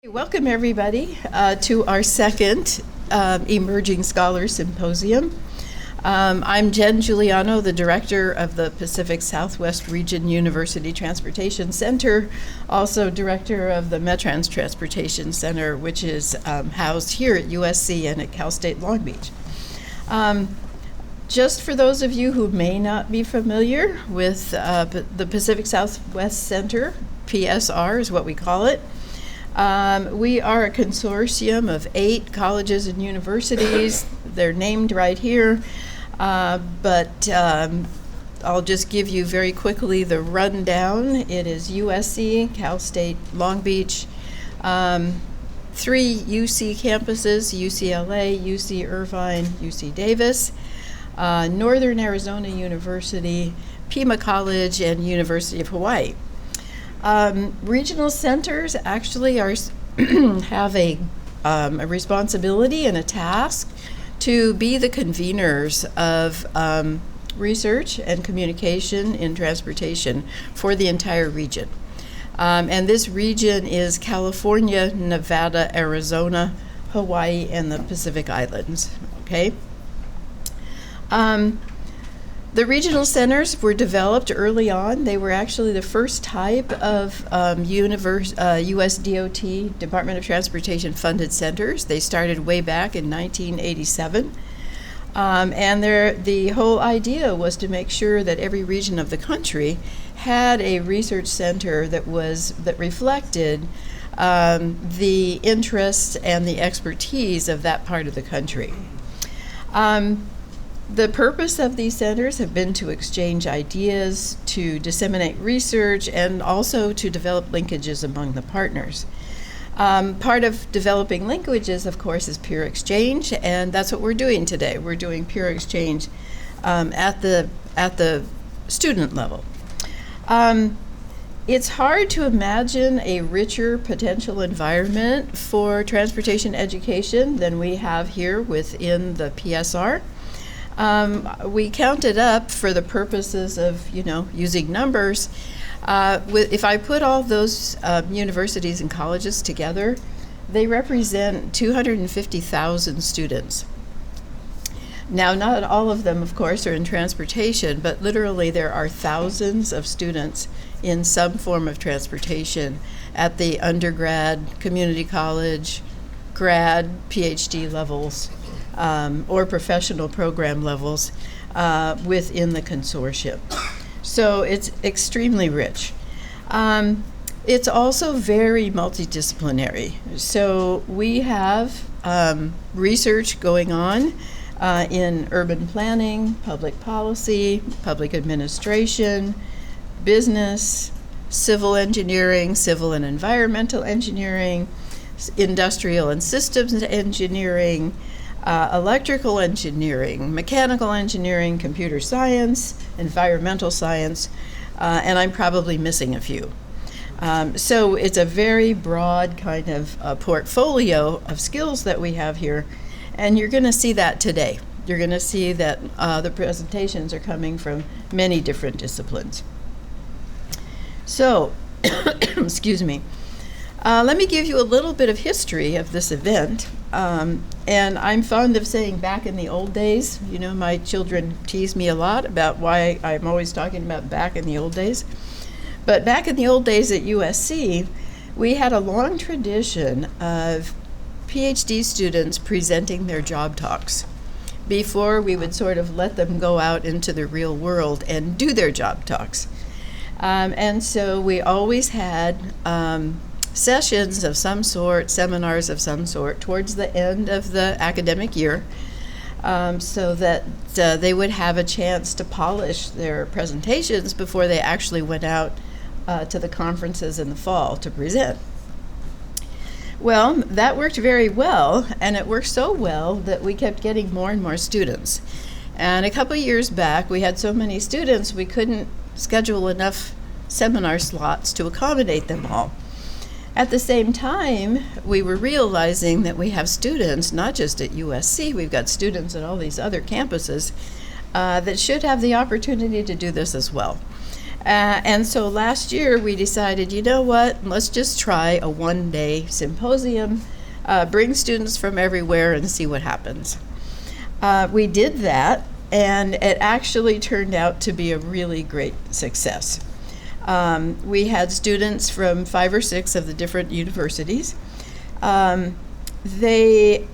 Welcome everybody to our second Emerging Scholars Symposium. I'm Jen Giuliano, the director of the Pacific Southwest Region University Transportation Center, also director of the METRANS Transportation Center, which is housed here at USC and at Cal State Long Beach. Just for those of you who may not be familiar with the Pacific Southwest Center, PSR is what we call it. We are a consortium of 8 colleges and universities. They're named right here, but I'll just give you very quickly the rundown. It is USC, Cal State Long Beach, 3 UC campuses, UCLA, UC Irvine, UC Davis, Northern Arizona University, Pima College, and University of Hawaii. Regional centers actually have a responsibility and a task to be the conveners of research and communication in transportation for the entire region. And this region is California, Nevada, Arizona, Hawaii, and the Pacific Islands. Okay. The regional centers were developed early on. They were actually the first type of US DOT, Department of Transportation funded centers. They started way back in 1987. And the whole idea was to make sure that every region of the country had a research center that reflected the interests and the expertise of that part of the country. The purpose of these centers have been to exchange ideas, to disseminate research, and also to develop linkages among the partners. Part of developing linkages, of course, is peer exchange, and that's what we're doing today. We're doing peer exchange at the student level. It's hard to imagine a richer potential environment for transportation education than we have here within the PSR. We counted up for the purposes of, using numbers. If I put all those universities and colleges together, they represent 250,000 students. Now, not all of them, of course, are in transportation, but literally there are thousands of students in some form of transportation at the undergrad, community college, grad, PhD levels. Or professional program levels within the consortium. So it's extremely rich. It's also very multidisciplinary. So we have research going on in urban planning, public policy, public administration, business, civil engineering, civil and environmental engineering, industrial and systems engineering, electrical engineering, mechanical engineering, computer science, environmental science, and I'm probably missing a few. So it's a very broad kind of portfolio of skills that we have here, and you're going to see that today. You're going to see that the presentations are coming from many different disciplines. So, excuse me. Let me give you a little bit of history of this event. And I'm fond of saying back in the old days. My children tease me a lot about why I'm always talking about back in the old days. But back in the old days at USC, we had a long tradition of PhD students presenting their job talks before we would sort of let them go out into the real world and do their job talks. And so we always had sessions of some sort, seminars of some sort, towards the end of the academic year, so that they would have a chance to polish their presentations before they actually went out to the conferences in the fall to present. Well, that worked very well, and it worked so well that we kept getting more and more students. And a couple years back, we had so many students we couldn't schedule enough seminar slots to accommodate them all. At the same time, we were realizing that we have students, not just at USC, we've got students at all these other campuses that should have the opportunity to do this as well. And so last year we decided, you know what, let's just try a one-day symposium, bring students from everywhere and see what happens. We did that, and it actually turned out to be a really great success. We had students from 5 or 6 of the different universities. They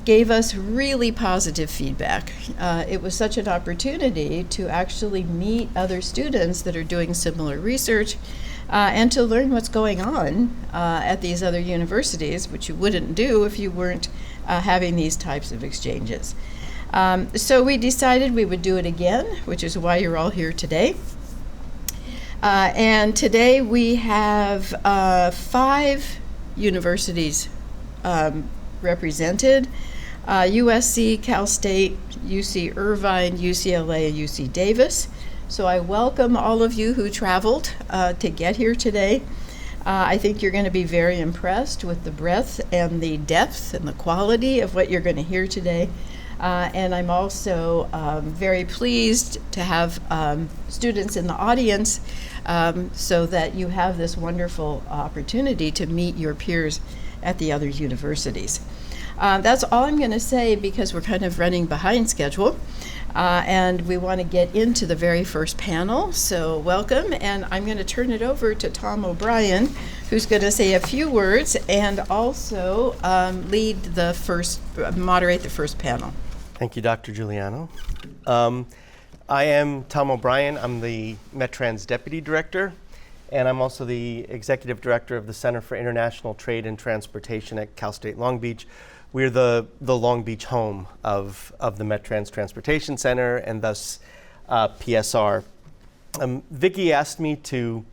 gave us really positive feedback. It was such an opportunity to actually meet other students that are doing similar research and to learn what's going on at these other universities, which you wouldn't do if you weren't having these types of exchanges. So we decided we would do it again, which is why you're all here today. And today we have 5 universities represented: USC, Cal State, UC Irvine, UCLA, and UC Davis. So I welcome all of you who traveled to get here today. I think you're going to be very impressed with the breadth and the depth and the quality of what you're going to hear today. And I'm also very pleased to have students in the audience so that you have this wonderful opportunity to meet your peers at the other universities. That's all I'm going to say because we're kind of running behind schedule. And we want to get into the very first panel. So welcome, and I'm going to turn it over to Tom OBrien, who's going to say a few words and also moderate the first panel. Thank you, Dr. Giuliano. I am Tom OBrien. I'm the METRANS Deputy Director, and I'm also the Executive Director of the Center for International Trade and Transportation at Cal State Long Beach. We're the Long Beach home of the METRANS Transportation Center and thus PSR. Vicki asked me to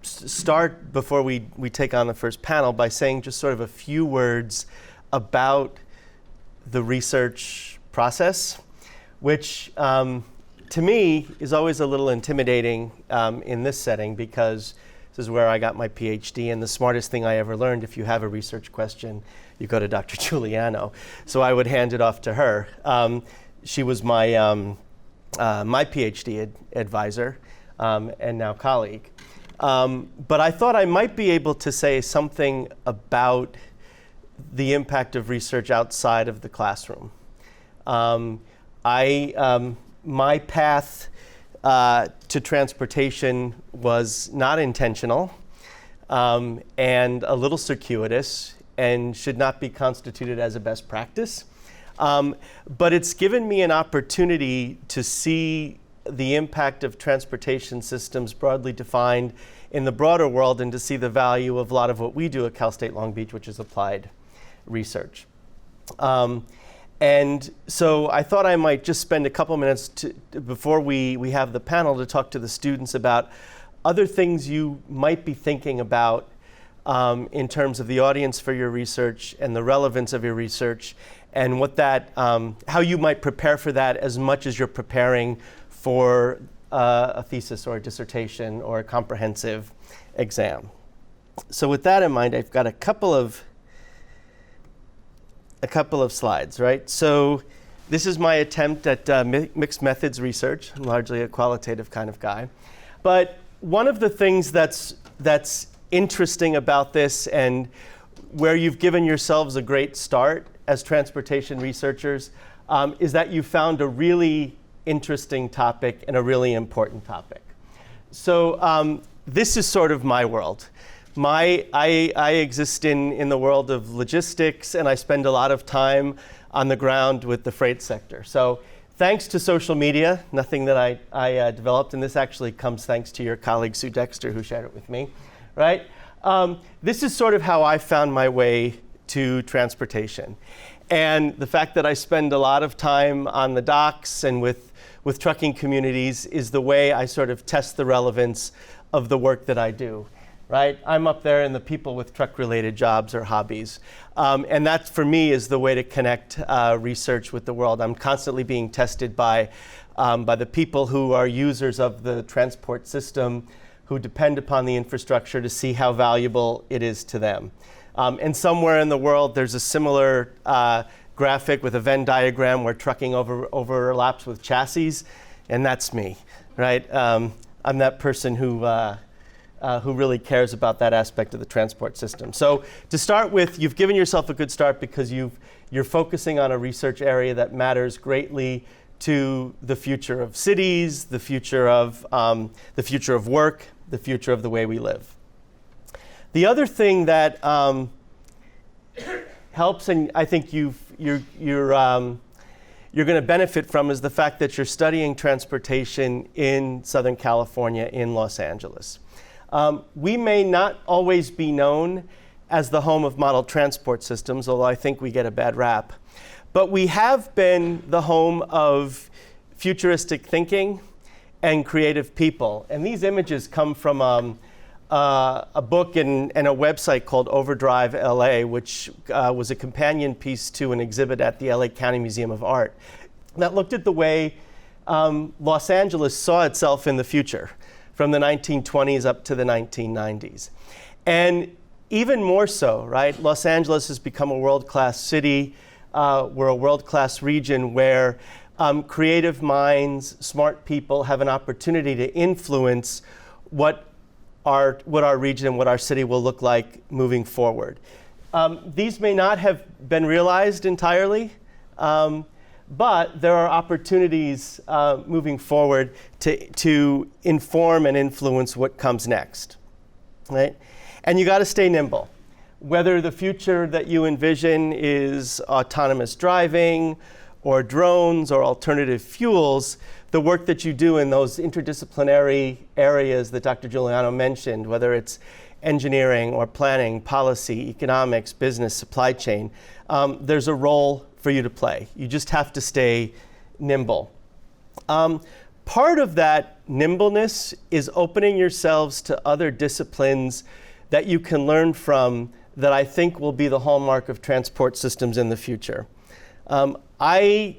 start before we take on the first panel by saying just sort of a few words about the research process, which to me is always a little intimidating in this setting because this is where I got my PhD, and the smartest thing I ever learned, if you have a research question, you go to Dr. Giuliano. So I would hand it off to her. She was my PhD advisor and now colleague. But I thought I might be able to say something about the impact of research outside of the classroom. My path to transportation was not intentional and a little circuitous and should not be constituted as a best practice. But it's given me an opportunity to see the impact of transportation systems broadly defined in the broader world and to see the value of a lot of what we do at Cal State Long Beach, which is applied research. And so I thought I might just spend a couple minutes before we have the panel to talk to the students about other things you might be thinking about in terms of the audience for your research and the relevance of your research and what that, how you might prepare for that as much as you're preparing for a thesis or a dissertation or a comprehensive exam. So with that in mind, I've got a couple of slides, right? So this is my attempt at mixed methods research. I'm largely a qualitative kind of guy. But one of the things that's interesting about this and where you've given yourselves a great start as transportation researchers is that you found a really interesting topic and a really important topic. So this is sort of my world. I exist in the world of logistics, and I spend a lot of time on the ground with the freight sector. So thanks to social media, nothing that I developed, and this actually comes thanks to your colleague Sue Dexter, who shared it with me, right? This is sort of how I found my way to transportation. And the fact that I spend a lot of time on the docks and with trucking communities is the way I sort of test the relevance of the work that I do. Right? I'm up there and the people with truck-related jobs or hobbies. And that, for me, is the way to connect research with the world. I'm constantly being tested by the people who are users of the transport system, who depend upon the infrastructure to see how valuable it is to them. And somewhere in the world, there's a similar graphic with a Venn diagram where trucking overlaps with chassis, and that's me. Right? I'm that person who really cares about that aspect of the transport system. So to start with, you've given yourself a good start because you're focusing on a research area that matters greatly to the future of cities, the future of work, the future of the way we live. The other thing that helps, and I think you're going to benefit from, is the fact that you're studying transportation in Southern California, in Los Angeles. We may not always be known as the home of model transport systems, although I think we get a bad rap. But we have been the home of futuristic thinking and creative people. And these images come from a book and a website called Overdrive LA, which was a companion piece to an exhibit at the LA County Museum of Art that looked at the way Los Angeles saw itself in the future, from the 1920s up to the 1990s. And even more so, right? Los Angeles has become a world-class city. We're a world-class region where creative minds, smart people have an opportunity to influence what our region and what our city will look like moving forward. These may not have been realized entirely, but there are opportunities moving forward to inform and influence what comes next, right? And you got to stay nimble. Whether the future that you envision is autonomous driving or drones or alternative fuels, the work that you do in those interdisciplinary areas that Dr. Giuliano mentioned, whether it's engineering or planning, policy, economics, business, supply chain, there's a role for you to play. You just have to stay nimble. Part of that nimbleness is opening yourselves to other disciplines that you can learn from that I think will be the hallmark of transport systems in the future. My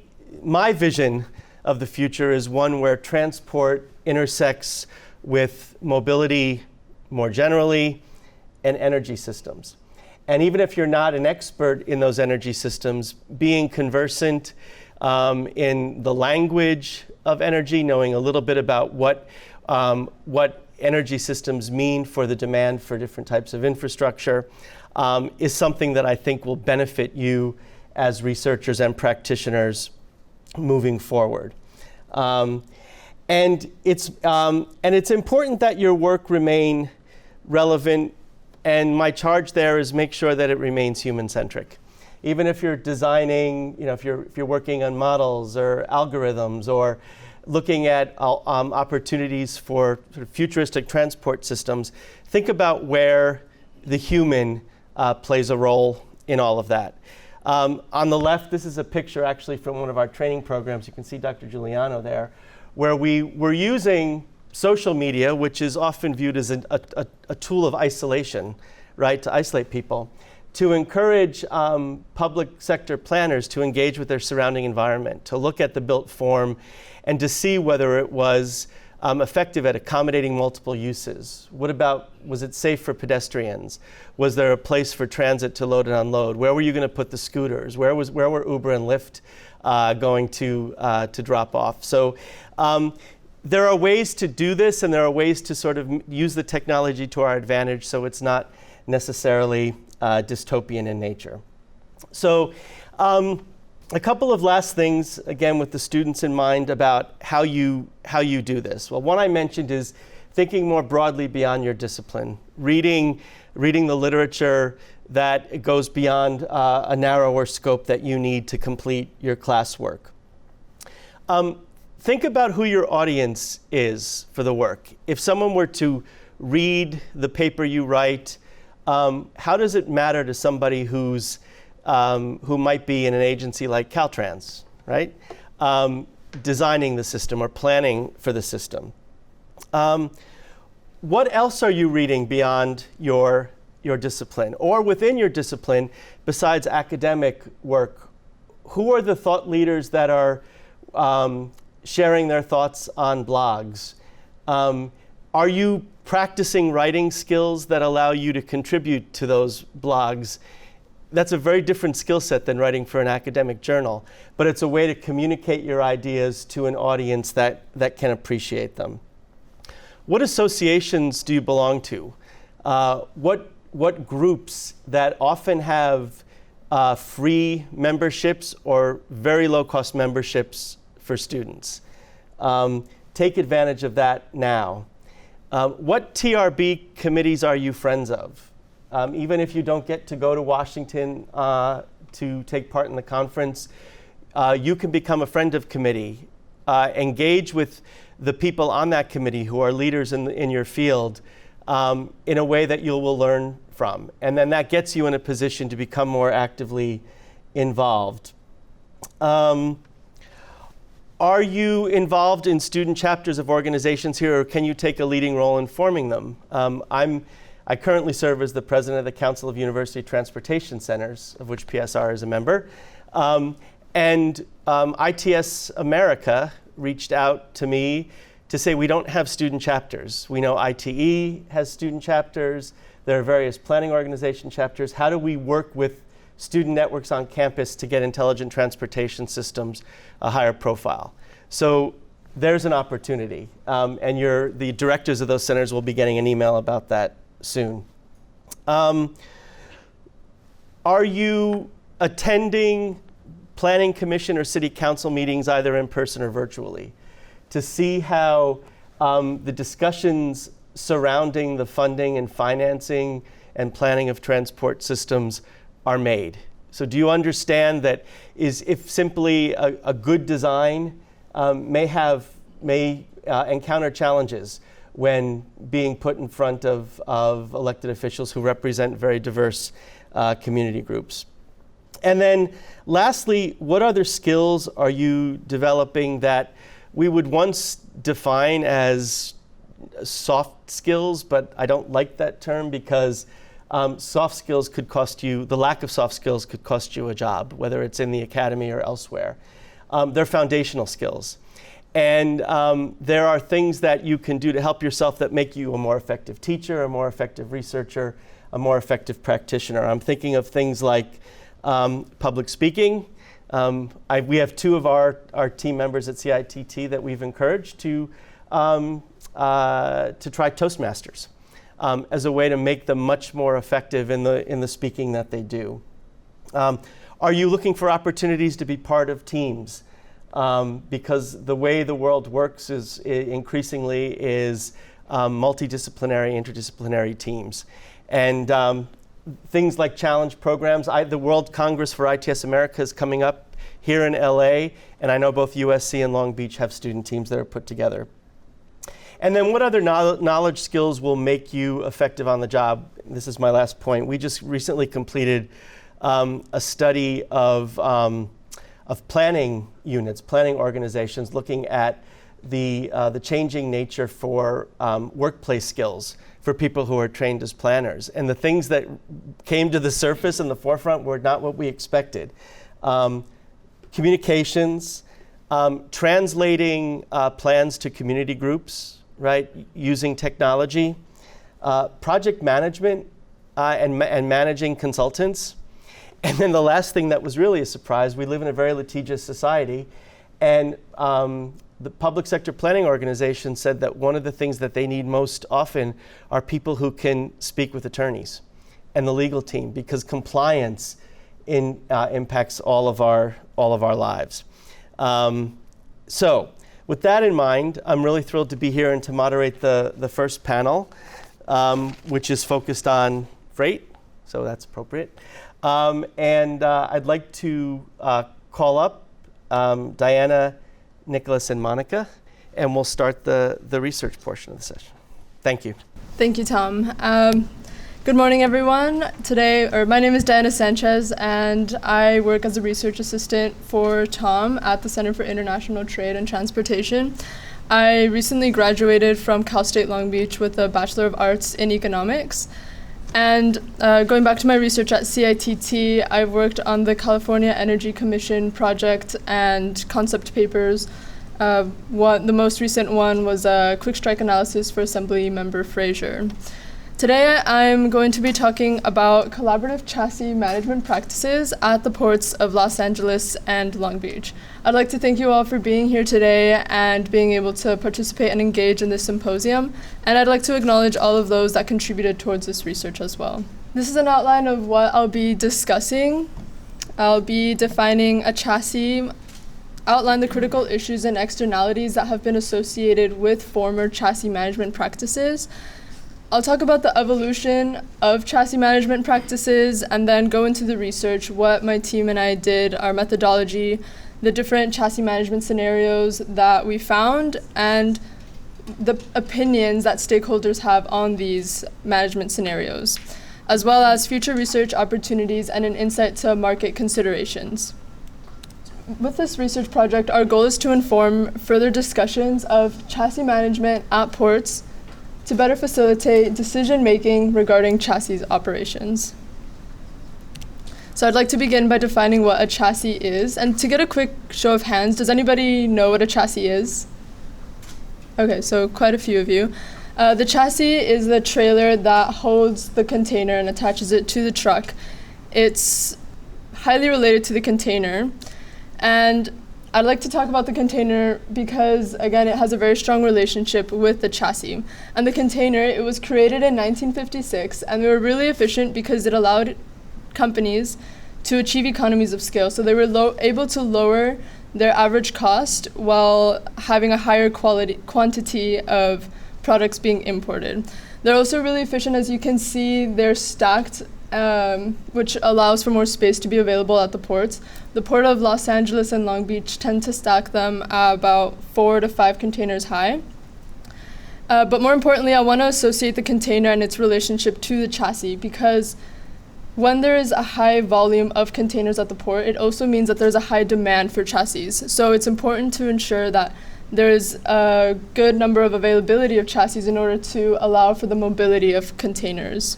vision of the future is one where transport intersects with mobility more generally and energy systems. And even if you're not an expert in those energy systems, being conversant in the language of energy, knowing a little bit about what energy systems mean for the demand for different types of infrastructure, is something that I think will benefit you as researchers and practitioners moving forward. And it's important that your work remain relevant, and my charge there is make sure that it remains human-centric. Even if you're designing, if you're working on models or algorithms or looking at opportunities for sort of futuristic transport systems, think about where the human plays a role in all of that. On the left, this is a picture actually from one of our training programs. You can see Dr. Giuliano there, where we were using social media, which is often viewed as a tool of isolation, right, to isolate people, to encourage public sector planners to engage with their surrounding environment, to look at the built form and to see whether it was effective at accommodating multiple uses. What about, was it safe for pedestrians? Was there a place for transit to load and unload? Where were you going to put the scooters? Where were Uber and Lyft going to drop off? So there are ways to do this, and there are ways to sort of use the technology to our advantage so it's not necessarily dystopian in nature. So a couple of last things, again, with the students in mind about how you do this. Well, one I mentioned is thinking more broadly beyond your discipline, reading the literature that goes beyond a narrower scope that you need to complete your classwork. Think about who your audience is for the work. If someone were to read the paper you write, how does it matter to somebody who might be in an agency like Caltrans, right? Designing the system or planning for the system. What else are you reading beyond your discipline? Or within your discipline, besides academic work, who are the thought leaders that are sharing their thoughts on blogs? Are you practicing writing skills that allow you to contribute to those blogs? That's a very different skill set than writing for an academic journal, but it's a way to communicate your ideas to an audience that can appreciate them. what associations do you belong to? What groups that often have free memberships or very low-cost memberships for students? Take advantage of that now. What TRB committees are you friends of? Even if you don't get to go to Washington to take part in the conference, you can become a friend of committee. Engage with the people on that committee who are leaders in your field in a way that you will learn from. And then that gets you in a position to become more actively involved. Are you involved in student chapters of organizations here, or can you take a leading role in forming them? I currently serve as the president of the Council of University Transportation Centers, of which PSR is a member. And ITS America reached out to me to say we don't have student chapters. We know ITE has student chapters. There are various planning organization chapters. How do we work with student networks on campus to get intelligent transportation systems a higher profile? So there's an opportunity. And the directors of those centers will be getting an email about that soon. Are you attending planning commission or city council meetings either in person or virtually to see how the discussions surrounding the funding and financing and planning of transport systems are made? So do you understand that if simply a good design may encounter challenges when being put in front of elected officials who represent very diverse community groups? And then lastly, what other skills are you developing that we would once define as soft skills, but I don't like that term because soft skills could cost you, the lack of soft skills could cost you a job, whether it's in the academy or elsewhere. They're foundational skills. And there are things that you can do to help yourself that make you a more effective teacher, a more effective researcher, a more effective practitioner. I'm thinking of things like public speaking. We have two of our team members at CITT that we've encouraged to try Toastmasters as a way to make them much more effective in the speaking that they do. Are you looking for opportunities to be part of teams? Because the way the world works is increasingly multidisciplinary, interdisciplinary teams. And things like challenge programs. The World Congress for ITS America is coming up here in LA, and I know both USC and Long Beach have student teams that are put together. And then what other knowledge skills will make you effective on the job? This is my last point. We just recently completed a study of planning units, planning organizations, looking at the changing nature for workplace skills for people who are trained as planners. And the things that came to the surface in the forefront were not what we expected. Communications, translating plans to community groups, right, using technology, project management and managing consultants. And then the last thing that was really a surprise, we live in a very litigious society, and the public sector planning organization said that one of the things that they need most often are people who can speak with attorneys and the legal team, because compliance impacts all of our lives. So with that in mind, I'm really thrilled to be here and to moderate the first panel, which is focused on freight, so that's appropriate. And I'd like to call up Diana, Nicolas, and Monica, and we'll start the research portion of the session. Thank you. Thank you, Tom. Good morning, everyone. My name is Diana Sanchez, and I work as a research assistant for Tom at the Center for International Trade and Transportation. I recently graduated from Cal State Long Beach with a Bachelor of Arts in Economics. And going back to my research at CITT, I've worked on the California Energy Commission project and concept papers. The most recent one was a quick strike analysis for Assembly Member Frazier. Today I'm going to be talking about collaborative chassis management practices at the ports of Los Angeles and Long Beach. I'd like to thank you all for being here today and being able to participate and engage in this symposium, and I'd like to acknowledge all of those that contributed towards this research as well. This is an outline of what I'll be discussing. I'll be defining a chassis, outline the critical issues and externalities that have been associated with former chassis management practices. I'll talk about the evolution of chassis management practices and then go into the research, what my team and I did, our methodology, the different chassis management scenarios that we found, and the opinions that stakeholders have on these management scenarios, as well as future research opportunities and an insight to market considerations. With this research project, our goal is to inform further discussions of chassis management at ports to better facilitate decision-making regarding chassis operations. So I'd like to begin by defining what a chassis is. And to get a quick show of hands, does anybody know what a chassis is? Okay, so quite a few of you. The chassis is the trailer that holds the container and attaches it to the truck. It's highly related to the container. And I'd like to talk about the container because, again, it has a very strong relationship with the chassis. And the container, it was created in 1956, and they were really efficient because it allowed companies to achieve economies of scale. So they were able to lower their average cost while having a higher quantity of products being imported. They're also really efficient. As you can see, they're stacked, which allows for more space to be available at the ports. The port of Los Angeles and Long Beach tend to stack them about 4 to 5 containers high. But more importantly, I want to associate the container and its relationship to the chassis, because when there is a high volume of containers at the port, it also means that there's a high demand for chassis. So it's important to ensure that there's a good number of availability of chassis in order to allow for the mobility of containers.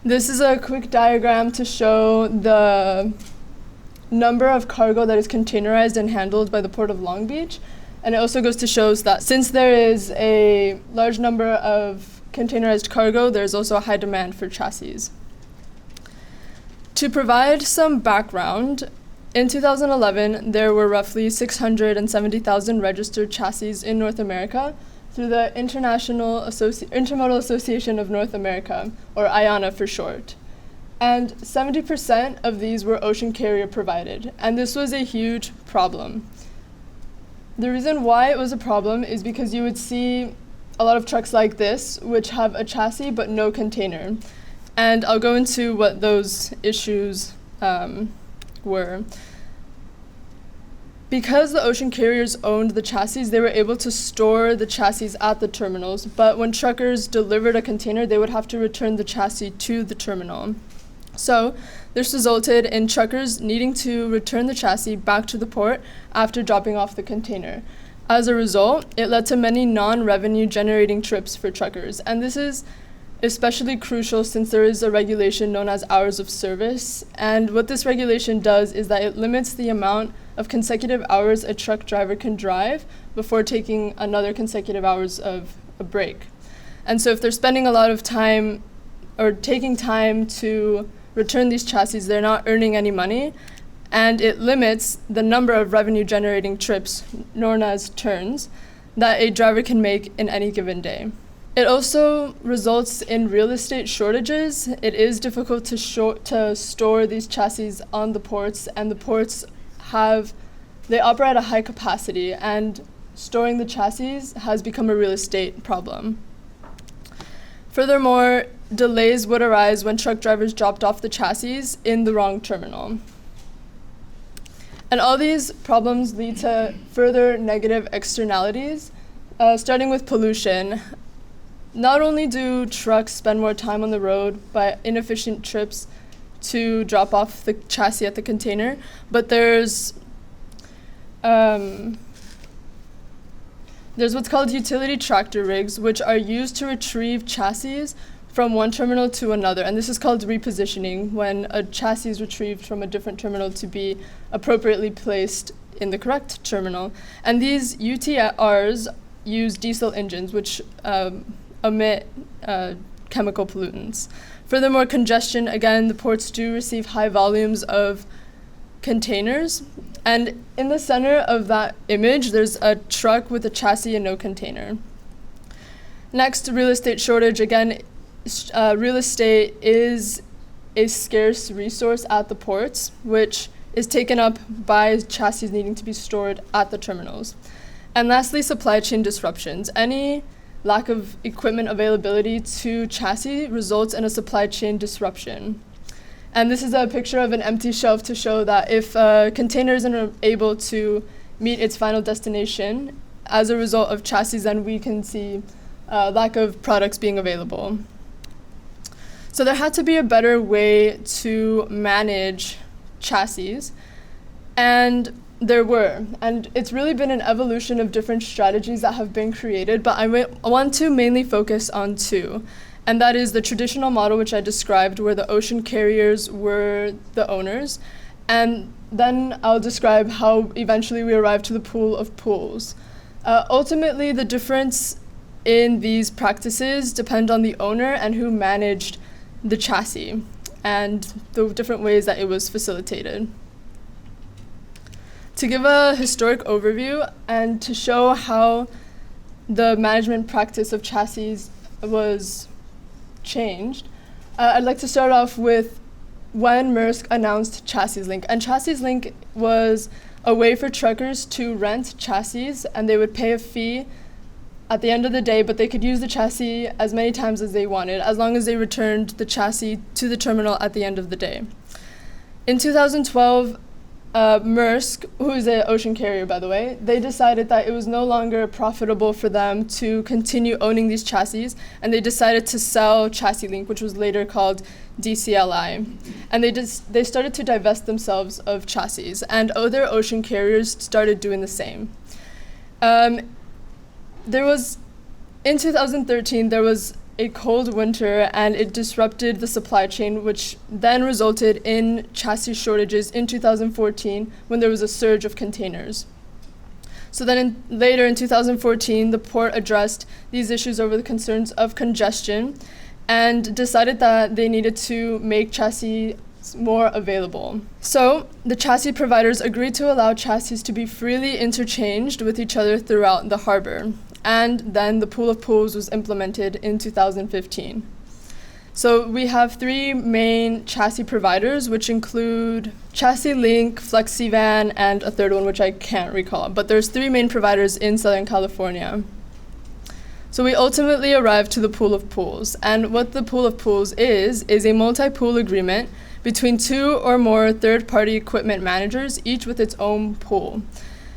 This is a quick diagram to show the number of cargo that is containerized and handled by the Port of Long Beach. And it also goes to show that since there is a large number of containerized cargo, there's also a high demand for chassis. To provide some background, in 2011, there were roughly 670,000 registered chassis in North America through the Intermodal Association of North America, or IANA for short. And 70% of these were ocean carrier provided, and this was a huge problem. The reason why it was a problem is because you would see a lot of trucks like this, which have a chassis but no container. And I'll go into what those issues were. Because the ocean carriers owned the chassis, they were able to store the chassis at the terminals, but when truckers delivered a container, they would have to return the chassis to the terminal. So this resulted in truckers needing to return the chassis back to the port after dropping off the container. As a result, it led to many non-revenue generating trips for truckers, and this is especially crucial since there is a regulation known as hours of service. And what this regulation does is that it limits the amount of consecutive hours a truck driver can drive before taking another consecutive hours of a break. And so if they're spending a lot of time or taking time to return these chassis, they're not earning any money, and it limits the number of revenue generating trips, known as turns, that a driver can make in any given day. It also results in real estate shortages. It is difficult to store these chassis on the ports, and the ports they operate at a high capacity, and storing the chassis has become a real estate problem. Furthermore, delays would arise when truck drivers dropped off the chassis in the wrong terminal. And all these problems lead to further negative externalities, starting with pollution. Not only do trucks spend more time on the road by inefficient trips to drop off the chassis at the container, but there's what's called utility tractor rigs, which are used to retrieve chassis from one terminal to another. And this is called repositioning, when a chassis is retrieved from a different terminal to be appropriately placed in the correct terminal. And these UTRs use diesel engines, which emit chemical pollutants. Furthermore, congestion, again, the ports do receive high volumes of containers. And in the center of that image, there's a truck with a chassis and no container. Next, real estate shortage. Again, real estate is a scarce resource at the ports, which is taken up by chassis needing to be stored at the terminals. And lastly, supply chain disruptions. Any lack of equipment availability to chassis results in a supply chain disruption. And this is a picture of an empty shelf to show that if a container isn't able to meet its final destination as a result of chassis, then we can see lack of products being available. So there had to be a better way to manage chassis, and there were. And it's really been an evolution of different strategies that have been created, but I want to mainly focus on two. And that is the traditional model, which I described, where the ocean carriers were the owners. And then I'll describe how eventually we arrived to the pool of pools. Ultimately, the difference in these practices depend on the owner and who managed the chassis and the different ways that it was facilitated. To give a historic overview and to show how the management practice of chassis was changed, I'd like to start off with when Maersk announced Chassis Link. And Chassis Link was a way for truckers to rent chassis, and they would pay a fee at the end of the day, but they could use the chassis as many times as they wanted, as long as they returned the chassis to the terminal at the end of the day. In 2012, Maersk, who is an ocean carrier, by the way, they decided that it was no longer profitable for them to continue owning these chassis, and they decided to sell Chassis Link, which was later called DCLI. And they started to divest themselves of chassis, and other ocean carriers started doing the same. In 2013, there was a cold winter, and it disrupted the supply chain, which then resulted in chassis shortages in 2014 when there was a surge of containers. So then later in 2014, the port addressed these issues over the concerns of congestion and decided that they needed to make chassis more available. So the chassis providers agreed to allow chassis to be freely interchanged with each other throughout the harbor. And then the pool of pools was implemented in 2015. So we have three main chassis providers, which include Chassis Link, FlexiVan, and a third one, which I can't recall. But there's three main providers in Southern California. So we ultimately arrived to the pool of pools. And what the pool of pools is a multi-pool agreement between two or more third-party equipment managers, each with its own pool.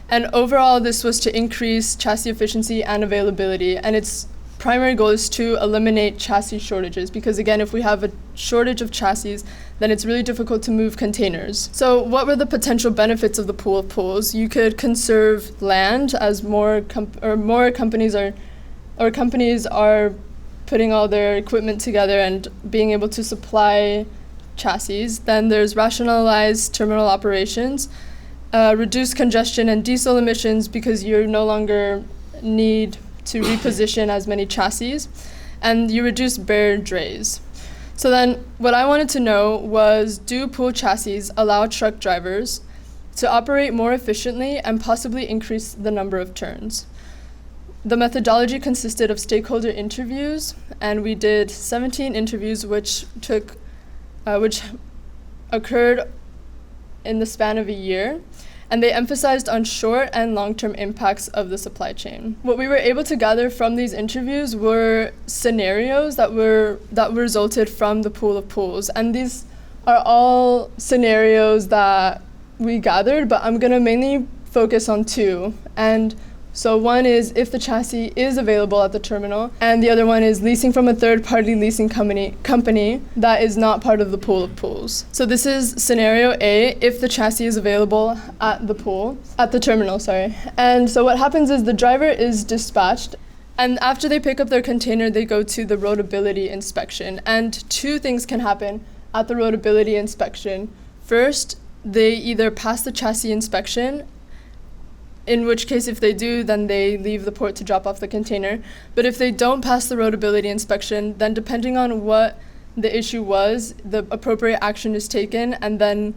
And overall, this was to increase chassis efficiency and availability. And its primary goal is to eliminate chassis shortages, because again, if we have a shortage of chassis, then it's really difficult to move containers. So what were the potential benefits of the pool of pools? You could conserve land as more companies are putting all their equipment together and being able to supply chassis. Then there's rationalized terminal operations, reduce congestion and diesel emissions because you no longer need to reposition as many chassis, and you reduce bare drays. So then what I wanted to know was, do pool chassis allow truck drivers to operate more efficiently and possibly increase the number of turns? The methodology consisted of stakeholder interviews, and we did 17 interviews which occurred in the span of a year, and they emphasized on short and long-term impacts of the supply chain. What we were able to gather from these interviews were scenarios that resulted from the pool of pools, and these are all scenarios that we gathered, but I'm gonna mainly focus on two. And so one is if the chassis is available at the terminal, and the other one is leasing from a third-party leasing company that is not part of the pool of pools. So this is scenario A, if the chassis is available at the terminal. And so what happens is the driver is dispatched, and after they pick up their container, they go to the roadability inspection. And two things can happen at the roadability inspection. First, they either pass the chassis inspection, in which case if they do, then they leave the port to drop off the container. But if they don't pass the roadability inspection, then depending on what the issue was, the appropriate action is taken, and then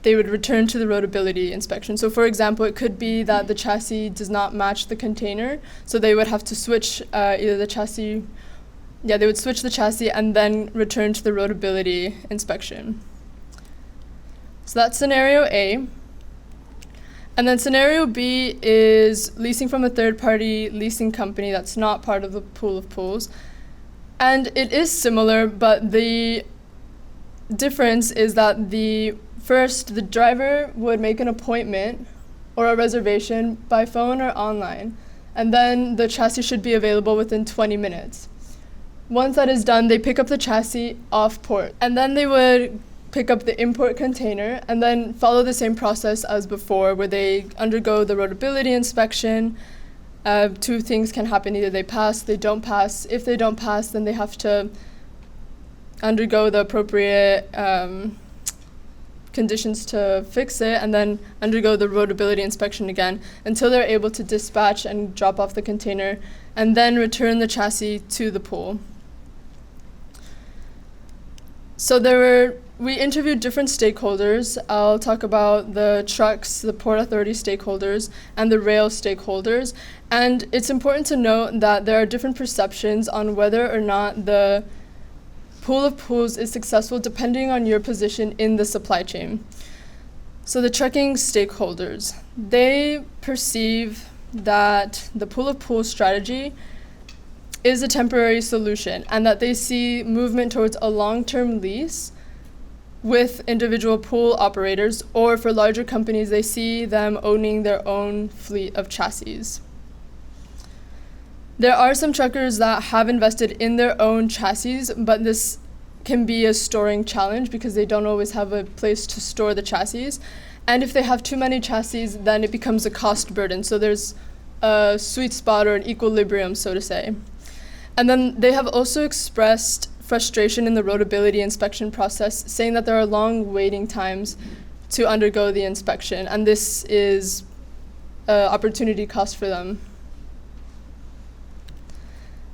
they would return to the roadability inspection. So for example, it could be that the chassis does not match the container, so they would have to switch either the chassis, they would switch the chassis and then return to the roadability inspection. So that's scenario A. And then scenario B is leasing from a third-party leasing company that's not part of the pool of pools. And it is similar, but the difference is that the driver would make an appointment or a reservation by phone or online, and then the chassis should be available within 20 minutes. Once that is done, they pick up the chassis off port, and then they would pick up the import container and then follow the same process as before, where they undergo the roadability inspection. Two things can happen: either they pass, they don't pass. If they don't pass, then they have to undergo the appropriate conditions to fix it, and then undergo the roadability inspection again until they're able to dispatch and drop off the container, and then return the chassis to the pool. So we interviewed different stakeholders. I'll talk about the trucks, the Port Authority stakeholders, and the rail stakeholders. And it's important to note that there are different perceptions on whether or not the pool of pools is successful depending on your position in the supply chain. So the trucking stakeholders, they perceive that the pool of pools strategy is a temporary solution, and that they see movement towards a long-term lease with individual pool operators, or for larger companies, they see them owning their own fleet of chassis. There are some truckers that have invested in their own chassis, but this can be a storing challenge because they don't always have a place to store the chassis. And if they have too many chassis, then it becomes a cost burden. So there's a sweet spot or an equilibrium, so to say. And then they have also expressed frustration in the roadability inspection process, saying that there are long waiting times to undergo the inspection, and this is an opportunity cost for them.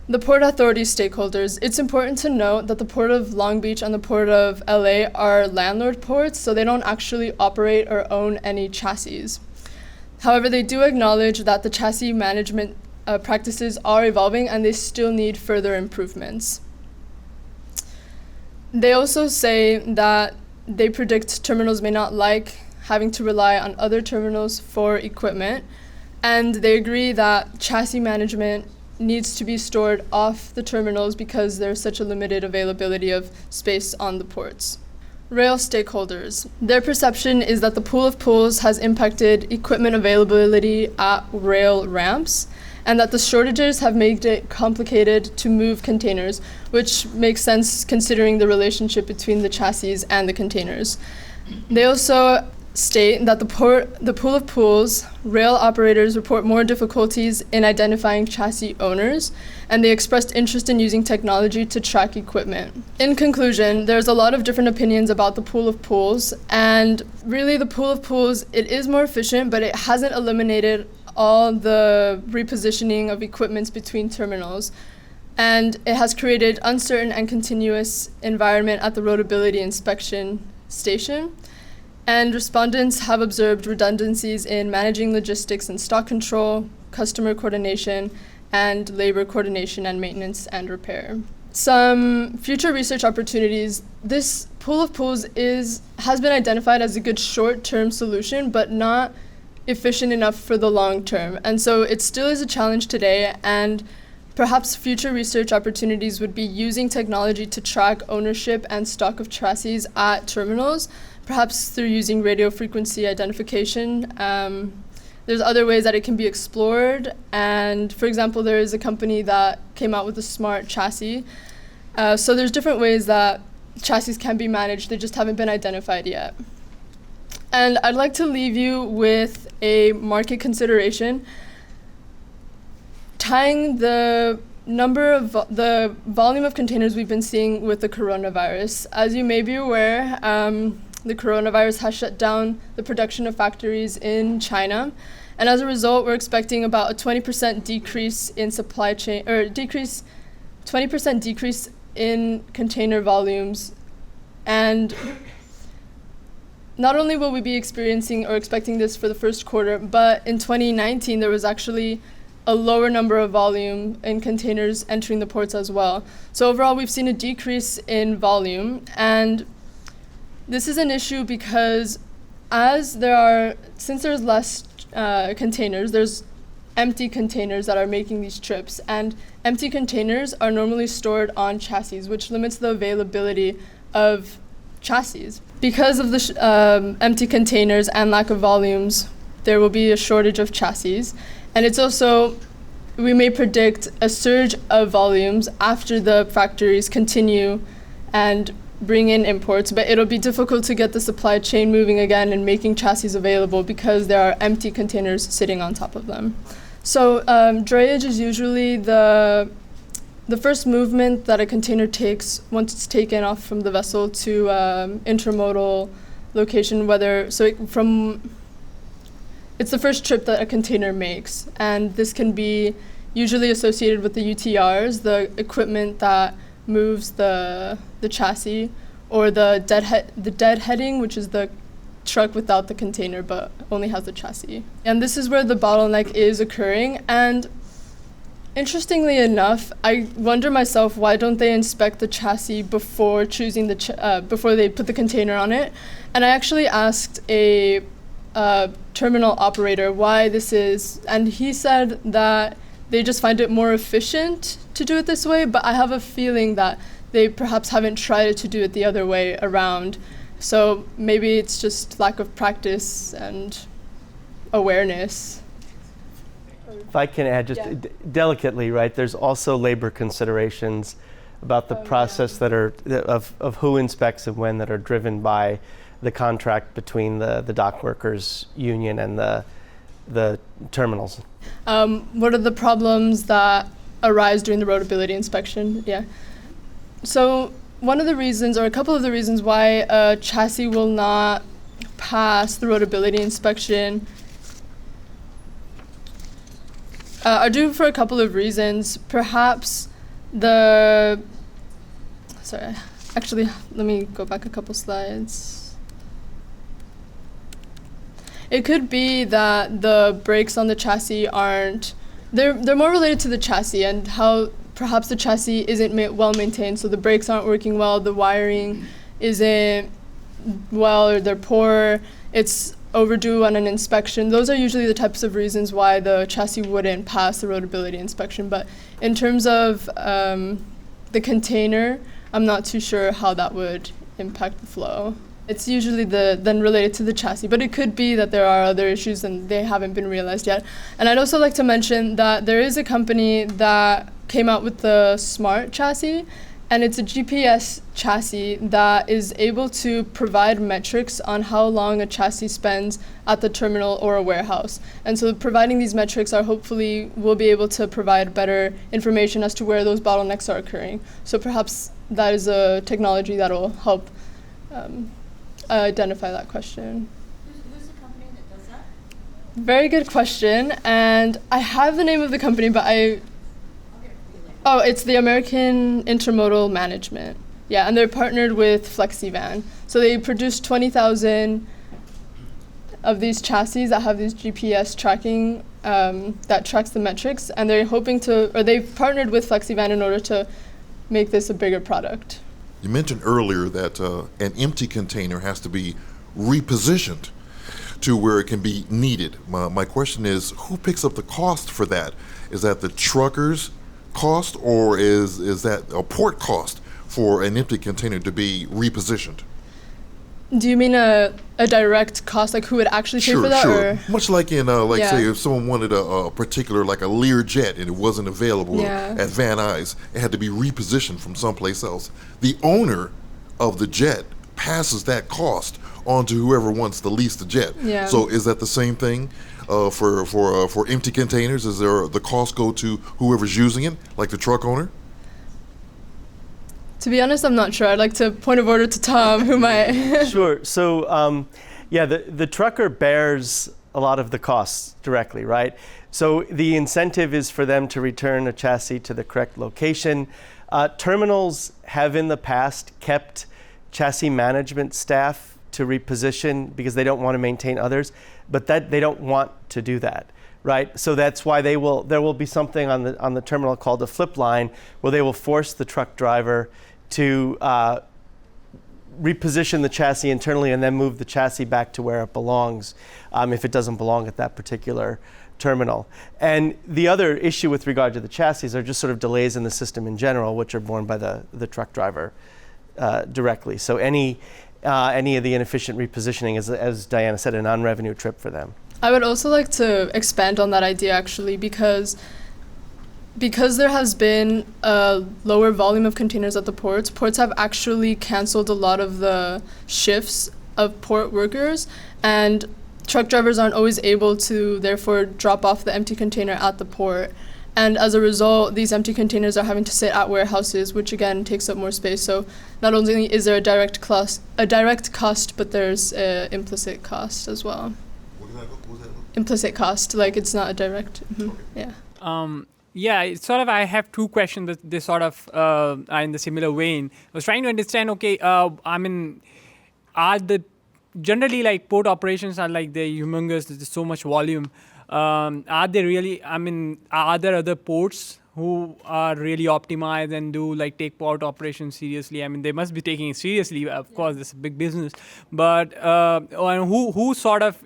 The Port Authority stakeholders, it's important to note that the Port of Long Beach and the Port of LA are landlord ports, so they don't actually operate or own any chassis. However, they do acknowledge that the chassis management practices are evolving and they still need further improvements. They also say that they predict terminals may not like having to rely on other terminals for equipment, and they agree that chassis management needs to be stored off the terminals because there's such a limited availability of space on the ports. Rail stakeholders, their perception is that the pool of pools has impacted equipment availability at rail ramps, and that the shortages have made it complicated to move containers, which makes sense considering the relationship between the chassis and the containers. They also state that the pool of pools, rail operators report more difficulties in identifying chassis owners, and they expressed interest in using technology to track equipment. In conclusion, there's a lot of different opinions about the pool of pools, and really the pool of pools, it is more efficient, but it hasn't eliminated all the repositioning of equipments between terminals, and it has created uncertain and continuous environment at the roadability inspection station. And respondents have observed redundancies in managing logistics and stock control, customer coordination, and labor coordination and maintenance and repair. Some future research opportunities. This pool of pools has been identified as a good short-term solution, but not efficient enough for the long term. And so it still is a challenge today, and perhaps future research opportunities would be using technology to track ownership and stock of chassis at terminals, perhaps through using radio frequency identification. There's other ways that it can be explored, and for example, there is a company that came out with a smart chassis. So there's different ways that chassis can be managed, they just haven't been identified yet. And I'd like to leave you with a market consideration, tying the volume of containers we've been seeing with the coronavirus. As you may be aware, the coronavirus has shut down the production of factories in China. And as a result, we're expecting about a 20% decrease in supply chain, or 20% decrease in container volumes. And not only will we be experiencing or expecting this for the first quarter, but in 2019, there was actually a lower number of volume in containers entering the ports as well. So overall, we've seen a decrease in volume. And this is an issue because since there's less containers, there's empty containers that are making these trips. And empty containers are normally stored on chassis, which limits the availability of chassis. Because of the empty containers and lack of volumes, there will be a shortage of chassis. And it's also, we may predict a surge of volumes after the factories continue and bring in imports, but it'll be difficult to get the supply chain moving again and making chassis available because there are empty containers sitting on top of them. So drayage is usually the first movement that a container takes once it's taken off from the vessel to intermodal location, it's the first trip that a container makes, and this can be usually associated with the UTRs, the equipment that moves the chassis, or the deadheading, which is the truck without the container but only has the chassis. And this is where the bottleneck is occurring. And interestingly enough, I wonder myself, why don't they inspect the chassis before choosing before they put the container on it? And I actually asked a terminal operator why this is, and he said that they just find it more efficient to do it this way, but I have a feeling that they perhaps haven't tried to do it the other way around. So maybe it's just lack of practice and awareness. If I can add just delicately, right, there's also labor considerations about the process that are of who inspects and when, that are driven by the contract between the dock workers union and the terminals. What are the problems that arise during the roadability inspection? Yeah. So one of the reasons, or a couple of the reasons why a chassis will not pass the roadability inspection are due for a couple of reasons. Perhaps let me go back a couple slides. It could be that the brakes on the chassis they're more related to the chassis and how perhaps the chassis isn't well maintained, so the brakes aren't working well, the wiring isn't well, or they're poor, it's overdue on an inspection. Those are usually the types of reasons why the chassis wouldn't pass the roadability inspection. But in terms of the container, I'm not too sure how that would impact the flow. It's usually then related to the chassis, but it could be that there are other issues and they haven't been realized yet. And I'd also like to mention that there is a company that came out with the Smart chassis, and it's a GPS chassis that is able to provide metrics on how long a chassis spends at the terminal or a warehouse. And so providing these metrics will be able to provide better information as to where those bottlenecks are occurring. So perhaps that is a technology that will help identify that question. Who's the company that does that? Very good question, and I have the name of the company, but it's the American Intermodal Management. Yeah, and they're partnered with FlexiVan. So they produced 20,000 of these chassis that have these GPS tracking that tracks the metrics, and they've partnered with FlexiVan in order to make this a bigger product. You mentioned earlier that an empty container has to be repositioned to where it can be needed. My question is, who picks up the cost for that? Is that the trucker's cost, or is that a port cost for an empty container to be repositioned? Do you mean a direct cost, like who would actually pay for that? Sure. Or? Much like in, say, if someone wanted a particular, like a Learjet, and it wasn't available at Van Nuys, it had to be repositioned from someplace else. The owner of the jet passes that cost on to whoever wants to lease the jet. Yeah. So is that the same thing for empty containers? Is there the cost go to whoever's using it, like the truck owner? To be honest, I'm not sure. I'd like to point of order to Tom, who might. Sure. So, yeah, the trucker bears a lot of the costs directly, right? So the incentive is for them to return a chassis to the correct location. Terminals have in the past kept chassis management staff to reposition because they don't want to maintain others, but that they don't want to do that. Right, so that's why there will be something on the terminal called a flip line, where they will force the truck driver to reposition the chassis internally and then move the chassis back to where it belongs, if it doesn't belong at that particular terminal. And the other issue with regard to the chassis are just sort of delays in the system in general, which are borne by the truck driver directly. So any of the inefficient repositioning is, as Diana said, a non-revenue trip for them. I would also like to expand on that idea, actually, because there has been a lower volume of containers at the ports have actually canceled a lot of the shifts of port workers, and truck drivers aren't always able to, therefore, drop off the empty container at the port. And as a result, these empty containers are having to sit at warehouses, which again takes up more space. So not only is there a direct cost, but there's an implicit cost as well. Implicit cost, like it's not a direct. Yeah. Yeah, it's sort of, I have two questions that they sort of are in the similar vein. I was trying to understand, okay, I mean, are the, generally like port operations are like they're humongous, there's so much volume. Are they really, I mean, are there other ports who are really optimized and do like take port operations seriously? I mean, they must be taking it seriously, of course, it's a big business. But who sort of,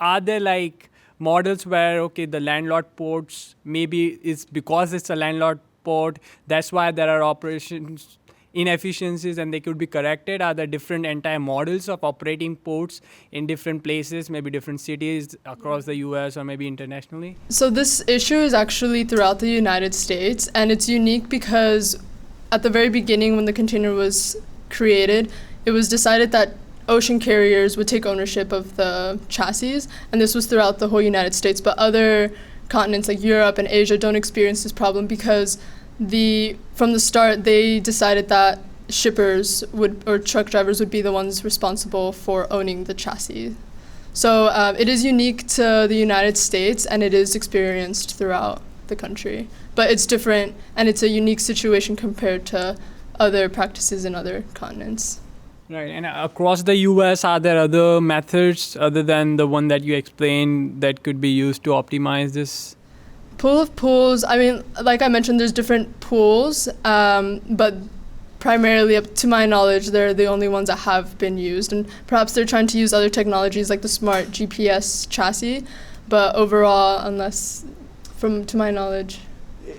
are there like models where, okay, the landlord ports, maybe it's because it's a landlord port, that's why there are operations inefficiencies and they could be corrected? Are there different entire models of operating ports in different places, maybe different cities across the US or maybe internationally? So this issue is actually throughout the United States, and it's unique because at the very beginning when the container was created, it was decided that ocean carriers would take ownership of the chassis, and this was throughout the whole United States, but other continents like Europe and Asia don't experience this problem because from the start they decided that shippers or truck drivers would be the ones responsible for owning the chassis. So it is unique to the United States and it is experienced throughout the country, but it's different and it's a unique situation compared to other practices in other continents. Right, and across the US, are there other methods other than the one that you explained that could be used to optimize this? Pool of pools, I mean, like I mentioned, there's different pools, but primarily, up to my knowledge, they're the only ones that have been used. And perhaps they're trying to use other technologies like the smart GPS chassis, but overall, to my knowledge.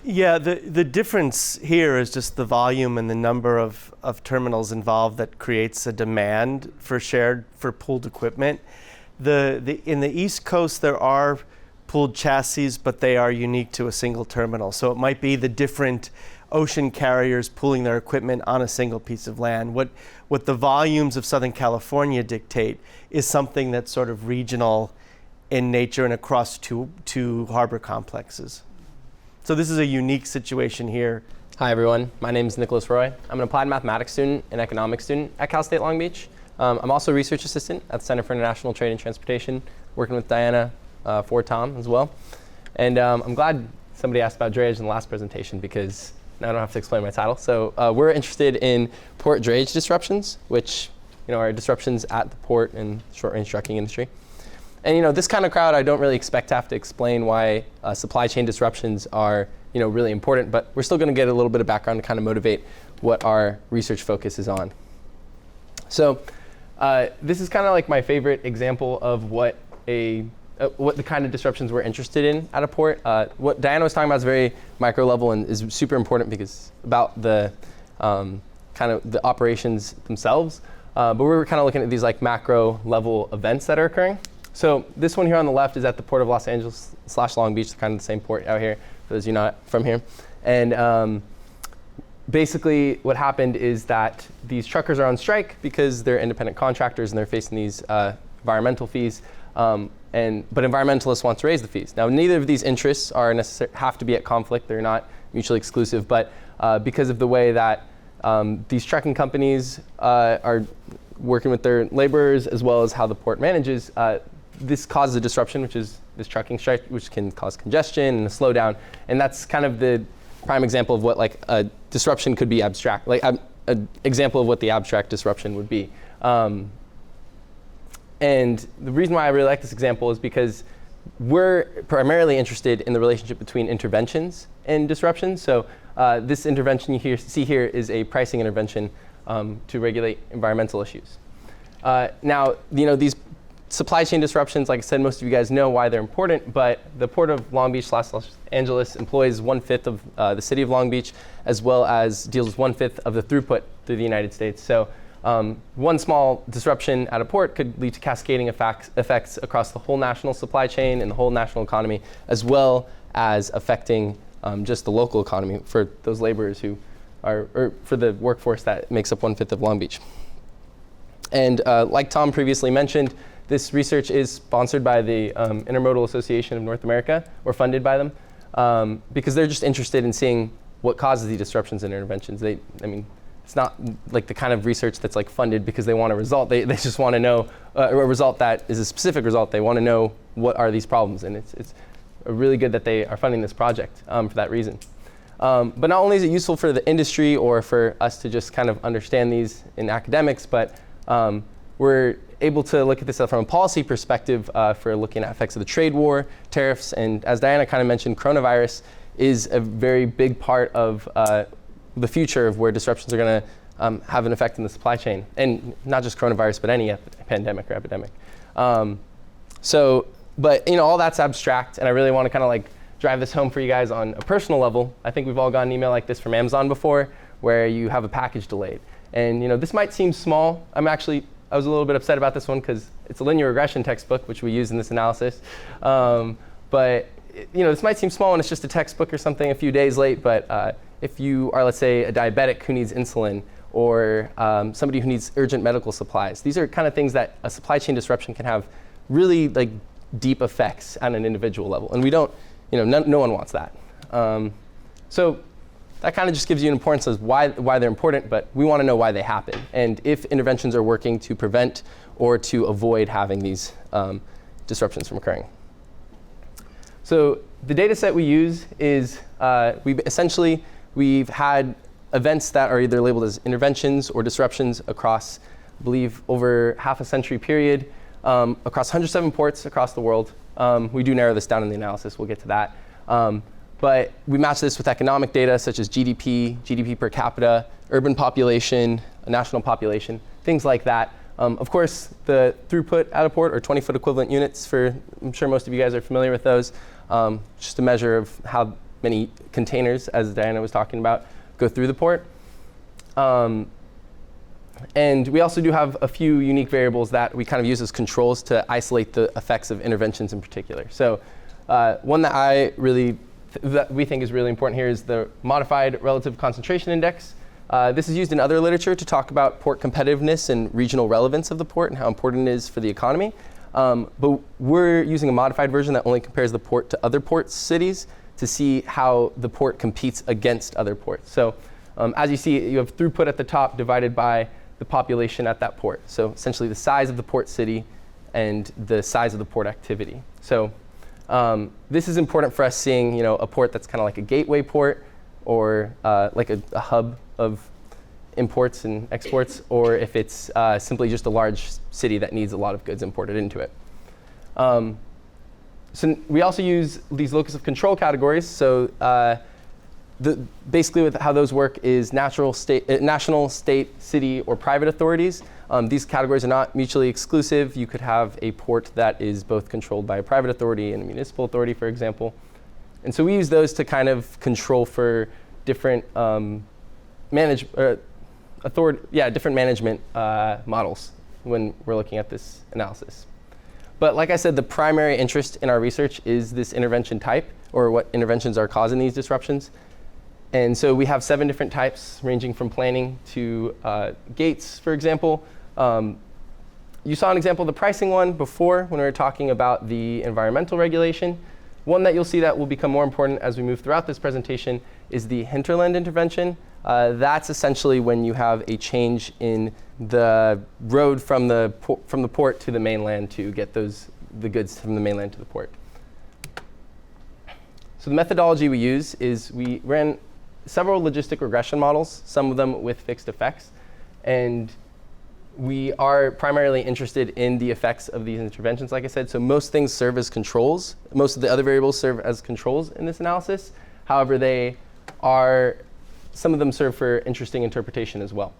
Yeah, the difference here is just the volume and the number of terminals involved that creates a demand for pooled equipment. In the East Coast, there are pooled chassis, but they are unique to a single terminal. So it might be the different ocean carriers pooling their equipment on a single piece of land. What the volumes of Southern California dictate is something that's sort of regional in nature and across two harbor complexes. So this is a unique situation here. Hi everyone, my name is Nicolas Roy. I'm an applied mathematics student and economics student at Cal State Long Beach. I'm also a research assistant at the Center for International Trade and Transportation, working with Diana for Tom as well. And I'm glad somebody asked about drayage in the last presentation because now I don't have to explain my title. So we're interested in port drayage disruptions, which are disruptions at the port and short-range trucking industry. And this kind of crowd, I don't really expect to have to explain why supply chain disruptions are really important, but we're still going to get a little bit of background to kind of motivate what our research focus is on. So this is kind of like my favorite example of what the kind of disruptions we're interested in at a port. What Diana was talking about is very micro level and is super important because about the kind of the operations themselves. But we're kind of looking at these like macro level events that are occurring. So this one here on the left is at the port of Los Angeles / Long Beach, kind of the same port out here, for those of you not from here. And basically what happened is that these truckers are on strike because they're independent contractors and they're facing these environmental fees. But environmentalists want to raise the fees. Now, neither of these interests have to be at conflict. They're not mutually exclusive. But because of the way that These trucking companies are working with their laborers as well as how the port manages. This causes a disruption, which is this trucking strike, which can cause congestion and a slowdown. And that's kind of the prime example of what like a disruption could be abstract, like an example of what the abstract disruption would be. And the reason why I really like this example is because we're primarily interested in the relationship between interventions and disruptions. So this intervention you see here is a pricing intervention to regulate environmental issues. Now, these supply chain disruptions, like I said, most of you guys know why they're important, but the Port of Long Beach, Los Angeles employs 1/5 of the city of Long Beach, as well as deals with 1/5 of the throughput through the United States. So one small disruption at a port could lead to cascading effects across the whole national supply chain and the whole national economy, as well as affecting just the local economy for those laborers who are, or for the workforce that makes up 1/5 of Long Beach. And like Tom previously mentioned, this research is sponsored by the Intermodal Association of North America, or funded by them, because they're just interested in seeing what causes these disruptions and interventions. It's not like the kind of research that's like funded because they want a result. They just want to know a result that is a specific result. They want to know what are these problems, and it's really good that they are funding this project for that reason. But not only is it useful for the industry or for us to just kind of understand these in academics, but we're able to look at this from a policy perspective for looking at effects of the trade war, tariffs, and as Diana kind of mentioned, coronavirus is a very big part of the future of where disruptions are going to have an effect in the supply chain, and not just coronavirus, but any pandemic or epidemic. But all that's abstract, and I really want to kind of like drive this home for you guys on a personal level. I think we've all gotten an email like this from Amazon before, where you have a package delayed, and this might seem small. I was a little bit upset about this one because it's a linear regression textbook, which we use in this analysis. But this might seem small and it's just a textbook or something a few days late, but if you are, let's say, a diabetic who needs insulin, or somebody who needs urgent medical supplies, these are kind of things that a supply chain disruption can have really like deep effects on an individual level. And we don't, no one wants that. So that kind of just gives you an importance of why they're important, but we want to know why they happen, and if interventions are working to prevent or to avoid having these disruptions from occurring. So the data set we use is, we've had events that are either labeled as interventions or disruptions across, I believe, over half a century period, across 107 ports across the world. We do narrow this down in the analysis, we'll get to that. But we match this with economic data such as GDP, GDP per capita, urban population, national population, things like that. Of course, the throughput at a port, or 20-foot equivalent units, I'm sure most of you guys are familiar with those, just a measure of how many containers, as Diana was talking about, go through the port. And we also do have a few unique variables that we kind of use as controls to isolate the effects of interventions in particular. So one that we think is really important here is the modified relative concentration index. This is used in other literature to talk about port competitiveness and regional relevance of the port and how important it is for the economy. But we're using a modified version that only compares the port to other port cities to see how the port competes against other ports. So as you see, you have throughput at the top divided by the population at that port. So essentially the size of the port city and the size of the port activity. So this is important for us seeing, a port that's kind of like a gateway port, or like a hub of imports and exports, or if it's simply just a large city that needs a lot of goods imported into it. So we also use these locus of control categories. So basically with how those work is national, state, city, or private authorities. These categories are not mutually exclusive. You could have a port that is both controlled by a private authority and a municipal authority, for example. And so we use those to kind of control for different different management models when we're looking at this analysis. But like I said, the primary interest in our research is this intervention type, or what interventions are causing these disruptions. And so we have 7 different types, ranging from planning to gates, for example. You saw an example of the pricing one before when we were talking about the environmental regulation. One that you'll see that will become more important as we move throughout this presentation is the hinterland intervention. That's essentially when you have a change in the road from the port to the mainland to get the goods from the mainland to the port. So the methodology we use is we ran several logistic regression models, some of them with fixed effects. And we are primarily interested in the effects of these interventions, like I said. So most things serve as controls. Most of the other variables serve as controls in this analysis. However, some of them serve for interesting interpretation as well.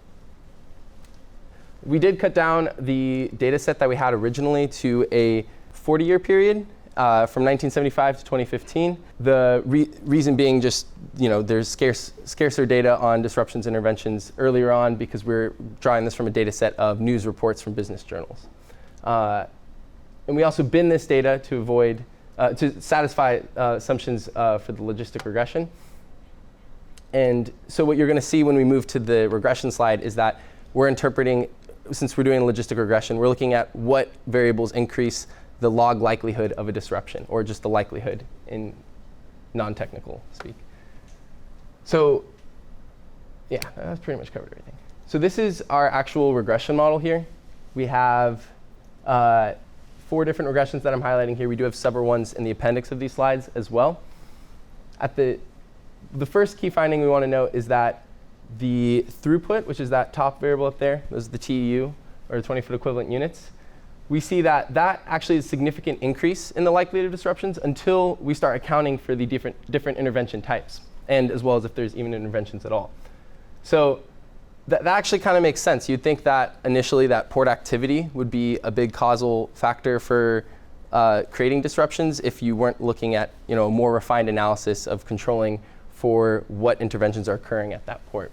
We did cut down the data set that we had originally to a 40-year period from 1975 to 2015. The reason being just, there's scarcer data on disruptions interventions earlier on because we're drawing this from a data set of news reports from business journals. And we also bin this data to satisfy assumptions for the logistic regression. And so what you're going to see when we move to the regression slide is that we're interpreting, since we're doing logistic regression, we're looking at what variables increase the log likelihood of a disruption, or just the likelihood in non-technical speak. So yeah, that's pretty much covered everything. So this is our actual regression model here. We have 4 different regressions that I'm highlighting here. We do have several ones in the appendix of these slides as well. At the first key finding we want to note is that the throughput, which is that top variable up there, those are the TEU, or 20-foot equivalent units. We see that actually is a significant increase in the likelihood of disruptions until we start accounting for the different intervention types, and as well as if there's even interventions at all. So that actually kind of makes sense. You'd think that initially that port activity would be a big causal factor for creating disruptions if you weren't looking at a more refined analysis of controlling for what interventions are occurring at that port.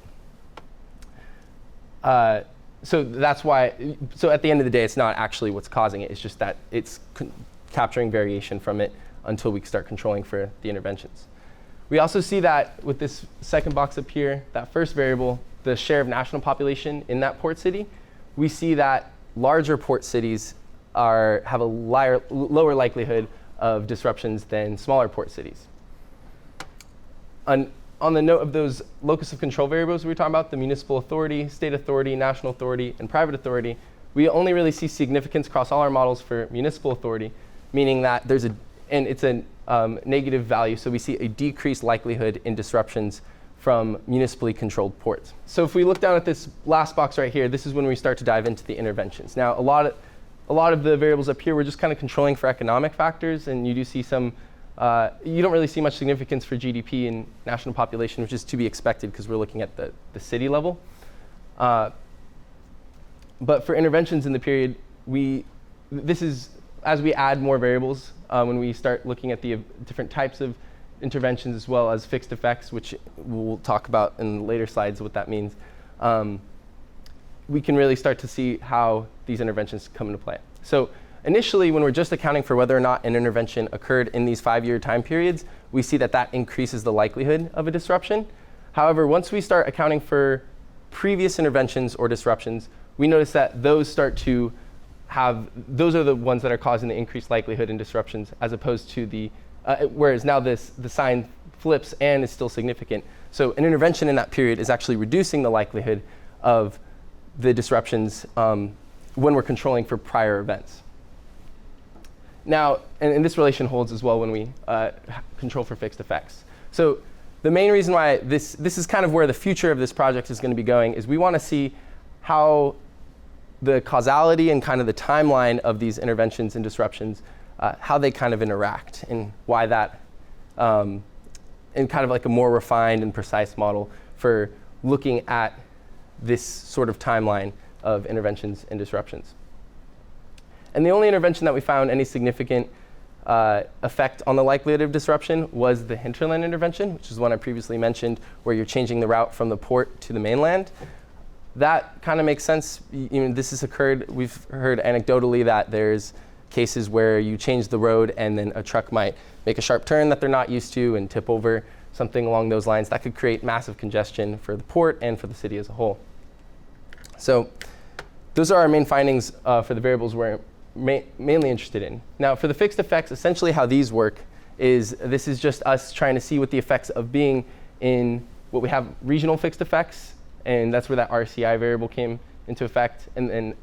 So that's why, so at the end of the day, it's not actually what's causing it. It's just that it's capturing variation from it until we start controlling for the interventions. We also see that with this second box up here, that first variable, the share of national population in that port city, we see that larger port cities have a lower likelihood of disruptions than smaller port cities. On the note of those locus of control variables we were talking about, the municipal authority, state authority, national authority, and private authority, we only really see significance across all our models for municipal authority, meaning that it's a negative value, so we see a decreased likelihood in disruptions from municipally controlled ports. So if we look down at this last box right here, this is when we start to dive into the interventions. Now, a lot of the variables up here, we're just kind of controlling for economic factors, and you do see some you don't really see much significance for GDP and national population, which is to be expected because we're looking at the city level. But for interventions in the period, this is as we add more variables, when we start looking at the different types of interventions as well as fixed effects, which we'll talk about in later slides what that means, we can really start to see how these interventions come into play. So initially, when we're just accounting for whether or not an intervention occurred in these 5-year time periods, we see that increases the likelihood of a disruption. However, once we start accounting for previous interventions or disruptions, we notice that those are the ones that are causing the increased likelihood in disruptions, as opposed to whereas now the sign flips and is still significant. So an intervention in that period is actually reducing the likelihood of the disruptions when we're controlling for prior events. Now, and this relation holds as well when we control for fixed effects. So the main reason why this is kind of where the future of this project is going to be going is we want to see how the causality and kind of the timeline of these interventions and disruptions, how they kind of interact, and why that, in kind of like a more refined and precise model for looking at this sort of timeline of interventions and disruptions. And the only intervention that we found any significant effect on the likelihood of disruption was the hinterland intervention, which is one I previously mentioned, where you're changing the route from the port to the mainland. That kind of makes sense. This has occurred. We've heard anecdotally that there's cases where you change the road and then a truck might make a sharp turn that they're not used to and tip over, something along those lines. That could create massive congestion for the port and for the city as a whole. So those are our main findings for the variables we're mainly interested in. Now, for the fixed effects, essentially how these work is this is just us trying to see what the effects of being in what we have regional fixed effects, and that's where that RCI variable came into effect, and then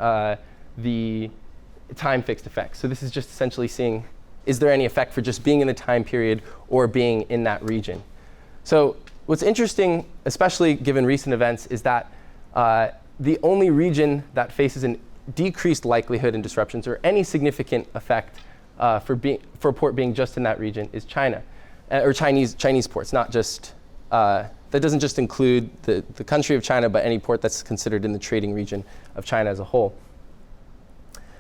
the time fixed effects. So this is just essentially seeing, is there any effect for just being in the time period or being in that region? So what's interesting, especially given recent events, is that the only region that faces a decreased likelihood in disruptions or any significant effect for a port being just in that region is China, or Chinese ports, not just, that doesn't just include the country of China, but any port that's considered in the trading region of China as a whole.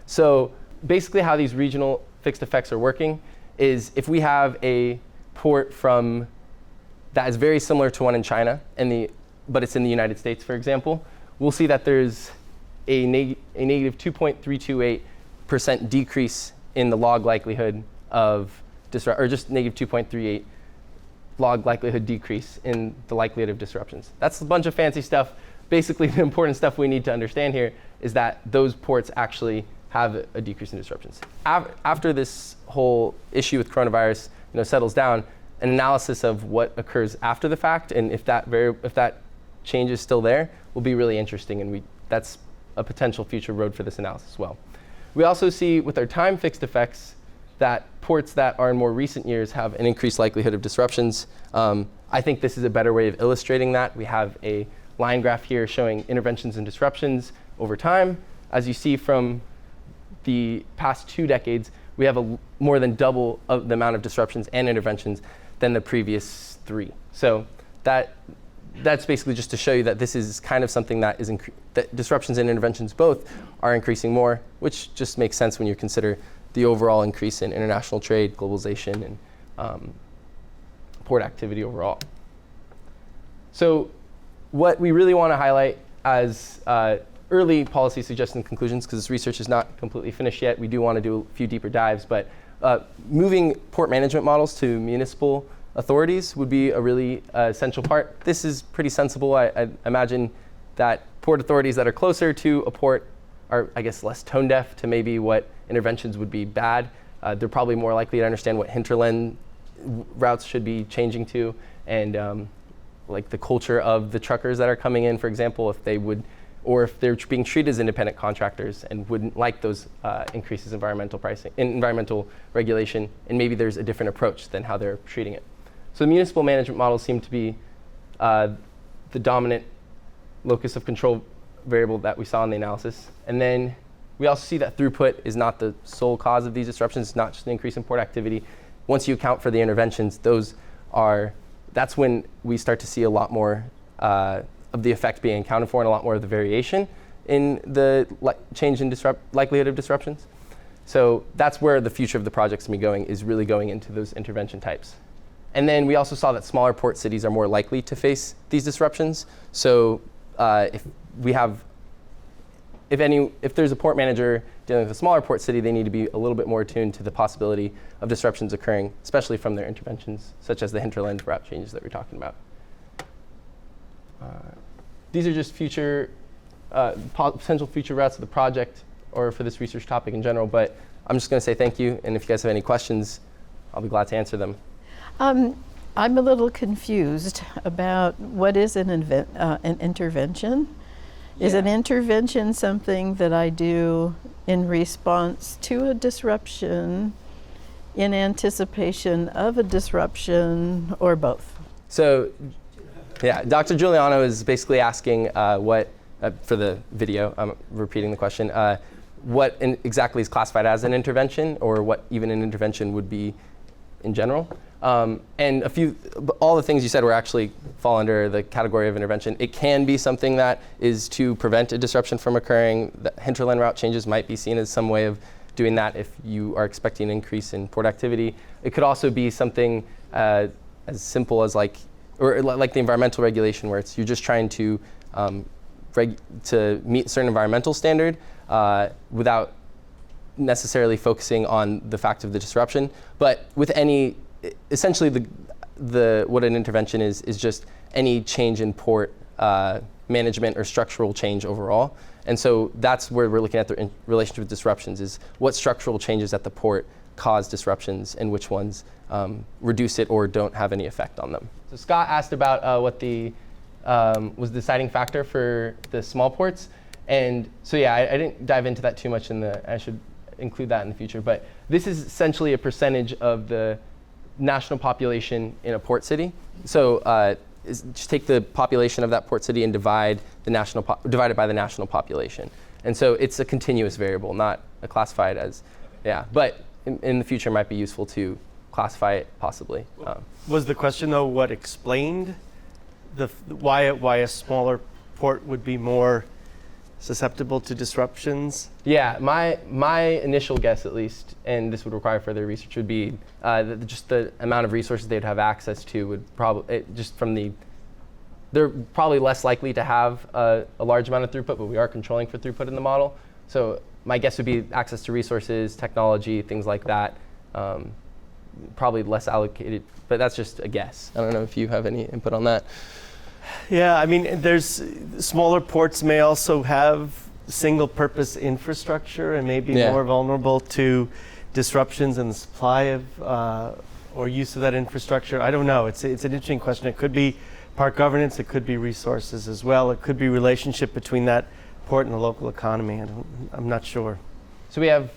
So basically how these regional fixed effects are working is if we have a port that is very similar to one in China, but it's in the United States, for example, we'll see that there's a negative 2.328% decrease in the log likelihood of disruption, or just negative 2.38 log likelihood decrease in the likelihood of disruptions. That's a bunch of fancy stuff. Basically, the important stuff we need to understand here is that those ports actually have a decrease in disruptions. After this whole issue with coronavirus settles down, an analysis of what occurs after the fact and if that change is still there will be really interesting, and that's a potential future road for this analysis as well. We also see with our time fixed effects that ports that are in more recent years have an increased likelihood of disruptions. I think this is a better way of illustrating that. We have a line graph here showing interventions and disruptions over time. As you see from the past 2 decades, we have more than double of the amount of disruptions and interventions than the previous 3. So that's basically just to show you that this is kind of something that that disruptions and interventions both are increasing more, which just makes sense when you consider the overall increase in international trade, globalization, and port activity overall. So what we really want to highlight as early policy suggestions and conclusions, because this research is not completely finished yet, we do want to do a few deeper dives, but moving port management models to municipal authorities would be a really essential part. This is pretty sensible. I imagine that port authorities that are closer to a port are, I guess, less tone deaf to maybe what interventions would be bad. They're probably more likely to understand what hinterland routes should be changing to, and like the culture of the truckers that are coming in, for example, if they would, or if they're being treated as independent contractors and wouldn't like those increases in environmental regulation, and maybe there's a different approach than how they're treating it. So the municipal management models seem to be the dominant locus of control variable that we saw in the analysis. And then we also see that throughput is not the sole cause of these disruptions. It's not just an increase in port activity. Once you account for the interventions, that's when we start to see a lot more of the effect being accounted for and a lot more of the variation in the change in likelihood of disruptions. So that's where the future of the project's going to be going, is really going into those intervention types. And then we also saw that smaller port cities are more likely to face these disruptions. So if there's a port manager dealing with a smaller port city, they need to be a little bit more attuned to the possibility of disruptions occurring, especially from their interventions, such as the hinterland route changes that we're talking about. These are just potential future routes of the project or for this research topic in general, but I'm just going to say thank you, and if you guys have any questions, I'll be glad to answer them. I'm a little confused about what is an intervention. Is an intervention something that I do in response to a disruption, in anticipation of a disruption, or both? So, yeah, Dr. Giuliano is basically asking for the video, I'm repeating the question, what exactly is classified as an intervention, or what even an intervention would be in general. And all the things you said were actually fall under the category of intervention. It can be something that is to prevent a disruption from occurring. The hinterland route changes might be seen as some way of doing that if you are expecting an increase in port activity. It could also be something as simple as like the environmental regulation, where you're just trying to meet a certain environmental standard without necessarily focusing on the fact of the disruption. But with essentially what an intervention is just any change in port management or structural change overall. And so that's where we're looking at the relationship with disruptions, is what structural changes at the port cause disruptions and which ones reduce it or don't have any effect on them. So Scott asked about what the was the deciding factor for the small ports. And so yeah, I didn't dive into that too much I should include that in the future. But this is essentially a percentage of the national population in a port city. So just take the population of that port city and divide it by the national population. And so it's a continuous variable, not classified as, yeah. But in the future, it might be useful to classify it possibly. Was the question though what explained why a smaller port would be more susceptible to disruptions? Yeah, my initial guess at least, and this would require further research, would be just the amount of resources they'd have access to would probably, they're probably less likely to have a large amount of throughput, but we are controlling for throughput in the model. So my guess would be access to resources, technology, things like that, probably less allocated, but that's just a guess. I don't know if you have any input on that. Yeah, I mean, there's smaller ports may also have single-purpose infrastructure and may be more vulnerable to disruptions in the supply of or use of that infrastructure. I don't know. It's an interesting question. It could be park governance. It could be resources as well. It could be relationship between that port and the local economy. I'm not sure. So we have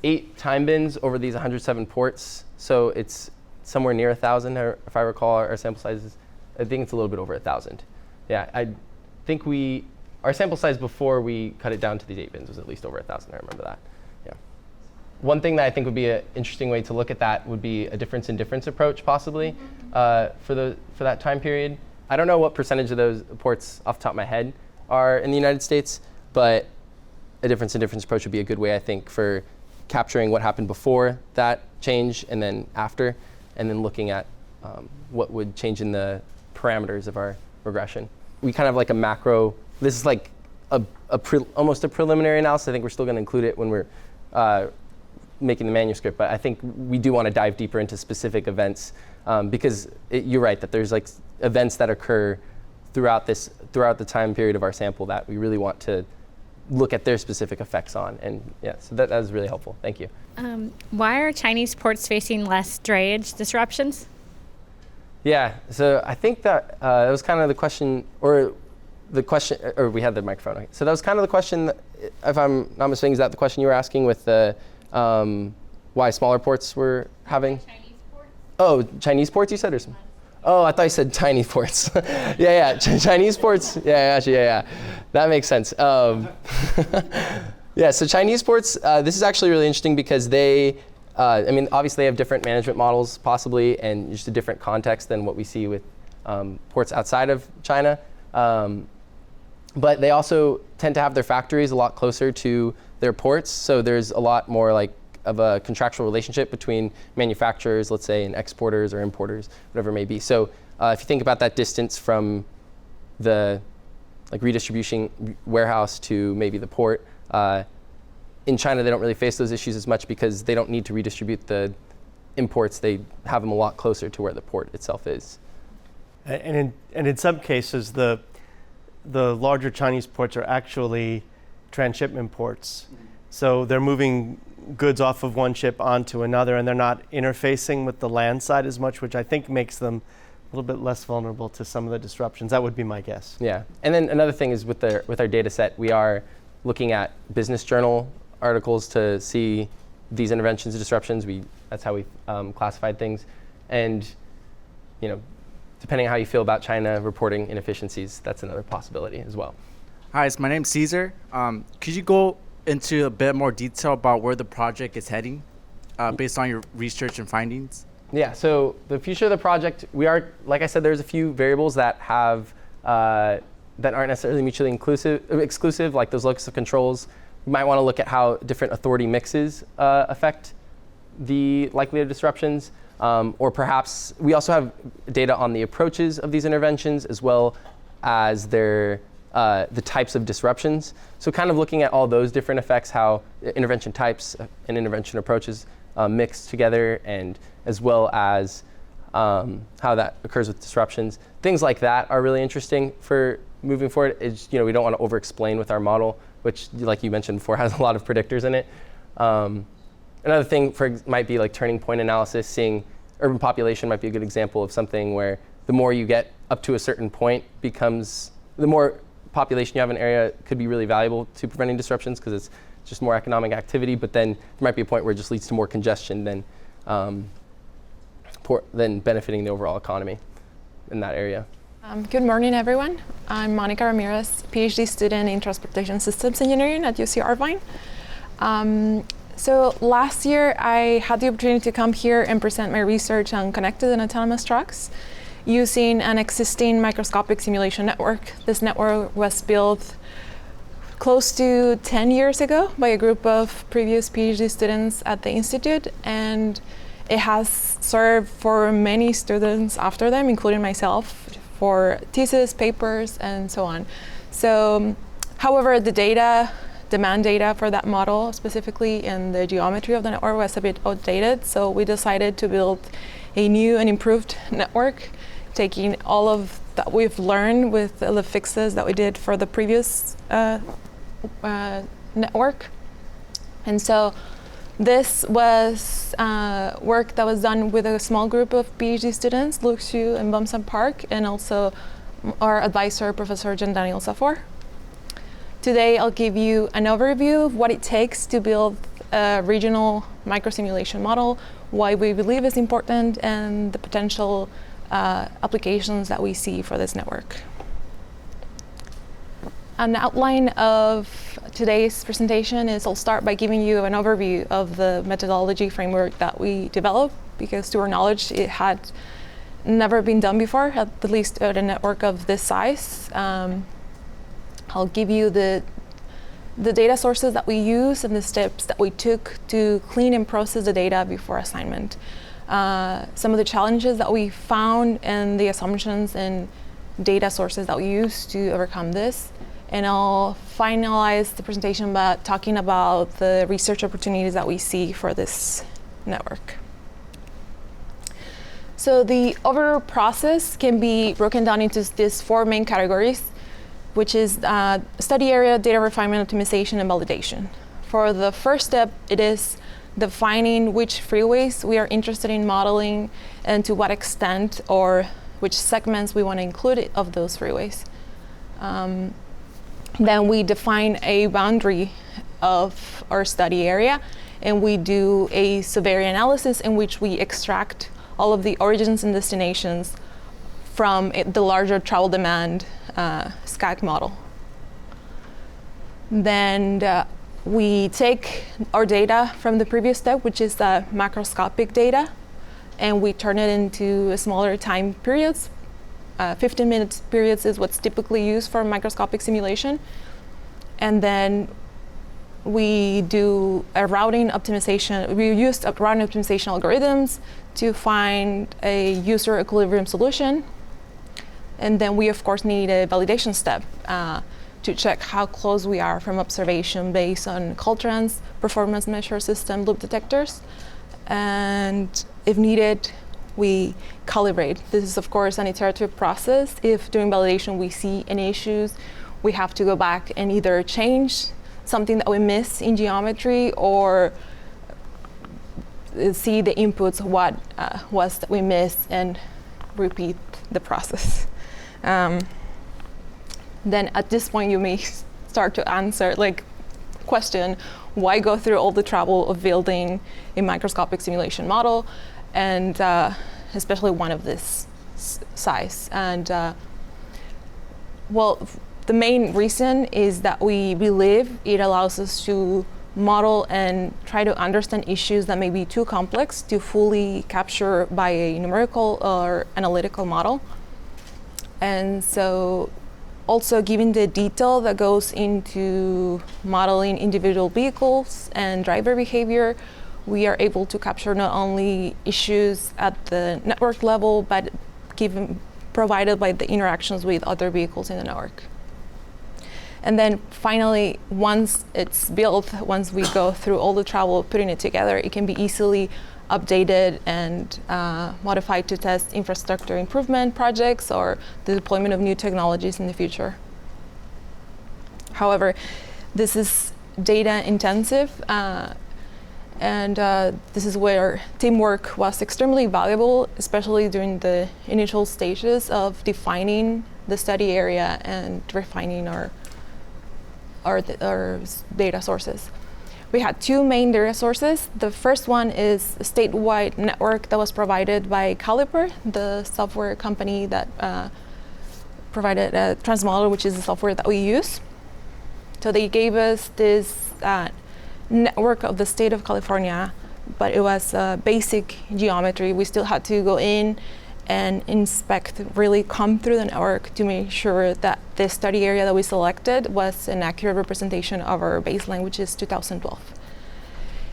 8 time bins over these 107 ports. So it's somewhere near 1,000, if I recall. Our sample size is, I think it's a little bit over 1,000. Yeah, I think our sample size before we cut it down to these 8 bins was at least over 1,000. I remember that. Yeah. One thing that I think would be an interesting way to look at that would be a difference in difference approach, possibly, for that time period. I don't know what percentage of those ports off the top of my head are in the United States, but a difference in difference approach would be a good way, I think, for capturing what happened before that change and then after, and then looking at what would change in the parameters of our regression. We kind of like a macro, this is like almost a preliminary analysis. I think we're still going to include it when we're making the manuscript, but I think we do want to dive deeper into specific events because you're right that there's like events that occur throughout the time period of our sample that we really want to look at their specific effects on. And yeah, so that was really helpful. Thank you. Why are Chinese ports facing less drayage disruptions? Yeah, so I think that was kind of the question, or we had the microphone. Okay. So that was kind of the question, that, if I'm not mistaken, is that the question you were asking with the why smaller ports were having? Chinese ports? Oh, Chinese ports you said, or something? Oh, I thought you said tiny ports. yeah, Chinese ports. Yeah, actually, yeah. That makes sense. Yeah, so Chinese ports, this is actually really interesting because they, obviously they have different management models possibly and just a different context than what we see with ports outside of China. But they also tend to have their factories a lot closer to their ports. So there's a lot more like of a contractual relationship between manufacturers, let's say, and exporters or importers, whatever it may be. So if you think about that distance from the redistribution warehouse to maybe the port, in China they don't really face those issues as much because they don't need to redistribute the imports. They have them a lot closer to where the port itself is. And in some cases, the larger Chinese ports are actually transshipment ports. So they're moving goods off of one ship onto another, and they're not interfacing with the land side as much, which I think makes them a little bit less vulnerable to some of the disruptions. That would be my guess. Yeah, and then another thing is with our data set, we are looking at business journal articles to see these interventions and disruptions. That's how we classified things. And depending on how you feel about China reporting inefficiencies, that's another possibility as well. Hi, so my name's Caesar. Could you go into a bit more detail about where the project is heading based on your research and findings? Yeah, so the future of the project, like I said, there's a few variables that have that aren't necessarily mutually exclusive, like those locus of controls. You might want to look at how different authority mixes affect the likelihood of disruptions. Or perhaps we also have data on the approaches of these interventions as well as the types of disruptions. So kind of looking at all those different effects, how intervention types and intervention approaches mix together, and as well as how that occurs with disruptions. Things like that are really interesting for moving forward. We don't want to over-explain with our model, which, like you mentioned before, has a lot of predictors in it. Another thing might be like turning point analysis. Seeing urban population might be a good example of something where the more you get up to a certain point the more population you have in an area could be really valuable to preventing disruptions because it's just more economic activity, but then there might be a point where it just leads to more congestion than benefiting the overall economy in that area. Good morning, everyone. I'm Monica Ramirez, PhD student in Transportation Systems Engineering at UC Irvine. So last year, I had the opportunity to come here and present my research on connected and autonomous trucks using an existing microscopic simulation network. This network was built close to 10 years ago by a group of previous PhD students at the Institute, and it has served for many students after them, including myself, for thesis, papers, and so on. So, however, the demand data for that model specifically and the geometry of the network was a bit outdated, so we decided to build a new and improved network, taking all of that we've learned with the fixes that we did for the previous network. And so this was work that was done with a small group of PhD students, Luke Xu and Bumsan Park, and also our advisor, Professor John Daniel Safor. Today, I'll give you an overview of what it takes to build a regional microsimulation model, why we believe it's important, and the potential applications that we see for this network. An outline of today's presentation is I'll start by giving you an overview of the methodology framework that we developed, because to our knowledge, it had never been done before, at least at a network of this size. I'll give you the data sources that we use and the steps that we took to clean and process the data before assignment. Some of the challenges that we found and the assumptions and data sources that we used to overcome this. And I'll finalize the presentation by talking about the research opportunities that we see for this network. So the overall process can be broken down into these 4 main categories, which is study area, data refinement, optimization, and validation. For the first step, it is defining which freeways we are interested in modeling and to what extent or which segments we want to include of those freeways. Then we define a boundary of our study area, and we do a subarea analysis in which we extract all of the origins and destinations from the larger travel demand SCAG model. Then we take our data from the previous step, which is the macroscopic data, and we turn it into smaller time periods. 15-minute periods is what's typically used for microscopic simulation. And then we do a routing optimization. We used routing optimization algorithms to find a user equilibrium solution. And then we, of course, need a validation step to check how close we are from observation based on Caltrans, performance measure system, loop detectors. And if needed, we calibrate. This is, of course, an iterative process. If during validation we see any issues, we have to go back and either change something that we miss in geometry or see the inputs, what was that we missed, and repeat the process. Then at this point, you may start to answer, question, why go through all the trouble of building a microscopic simulation model, and especially one of this size? And well, the main reason is that we believe it allows us to model and try to understand issues that may be too complex to fully capture by a numerical or analytical model. And so also given the detail that goes into modeling individual vehicles and driver behavior, we are able to capture not only issues at the network level, but provided by the interactions with other vehicles in the network. And then finally, once it's built, once we go through all the trouble of putting it together, it can be easily updated and modified to test infrastructure improvement projects or the deployment of new technologies in the future. However, this is data intensive, And this is where teamwork was extremely valuable, especially during the initial stages of defining the study area and refining our data sources. We had two main data sources. The first one is a statewide network that was provided by Caliper, the software company that provided Transmodel, which is the software that we use. So they gave us this network of the state of California, but it was basic geometry. We still had to go in and inspect, really come through the network to make sure that the study area that we selected was an accurate representation of our baseline, which is 2012.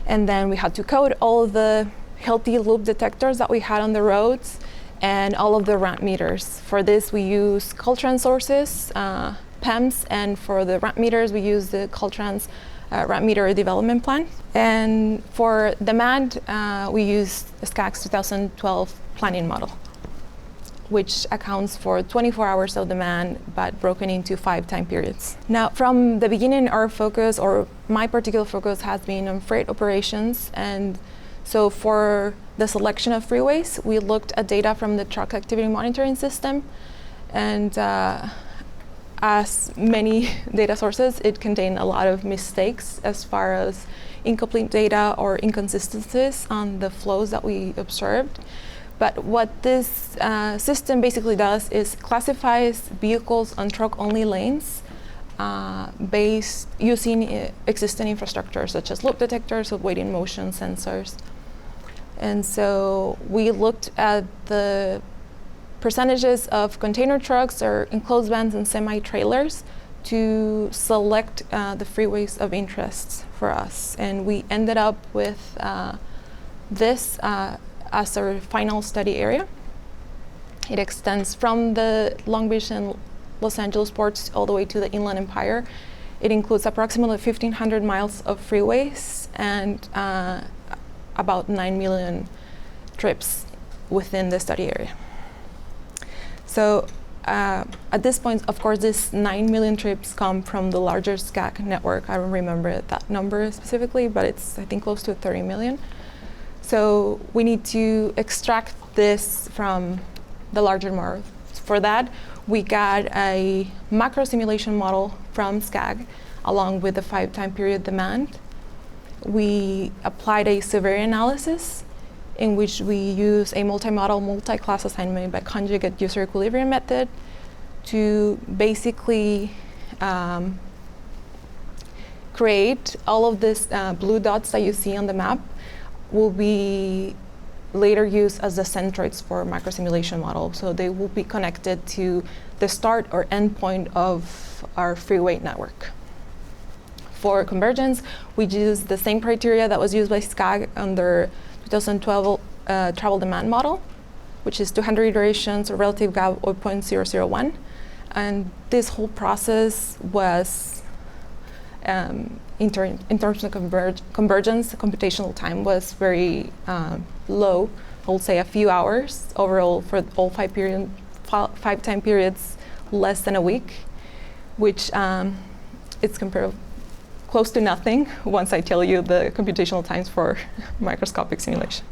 And then we had to code all of the healthy loop detectors that we had on the roads and all of the ramp meters. For this, we use Caltrans sources, PEMS, and for the ramp meters, we use the Caltrans ramp meter development plan. And for demand, we use SCAG's 2012 planning model, which accounts for 24 hours of demand, but broken into 5 time periods. Now, from the beginning, our focus, or my particular focus, has been on freight operations. And so for the selection of freeways, we looked at data from the truck activity monitoring system. And as many data sources, it contained a lot of mistakes as far as incomplete data or inconsistencies on the flows that we observed. But what this system basically does is classifies vehicles on truck-only lanes based using existing infrastructure, such as loop detectors or waiting motion sensors. And so we looked at the percentages of container trucks or enclosed vans and semi-trailers to select the freeways of interest for us. And we ended up with this as our final study area. It extends from the Long Beach and Los Angeles ports all the way to the Inland Empire. It includes approximately 1,500 miles of freeways and about 9 million trips within the study area. So at this point, of course, this 9 million trips come from the larger SCAG network. I don't remember that number specifically, but it's, I think, close to 30 million. So we need to extract this from the larger model. For that, we got a macro simulation model from SCAG along with the 5 time period demand. We applied a severity analysis in which we use a multi-model, multi-class assignment by conjugate user equilibrium method to basically create all of these blue dots that you see on the map will be later used as the centroids for macro simulation model. So they will be connected to the start or end point of our freeway network. For convergence, we use the same criteria that was used by SCAG under 2012 travel demand model, which is 200 iterations or relative gap of 0.001. And this whole process was in terms of convergence, the computational time was very low. I would say a few hours overall for all 5 time periods, less than a week, which it's compared close to nothing once I tell you the computational times for microscopic simulation.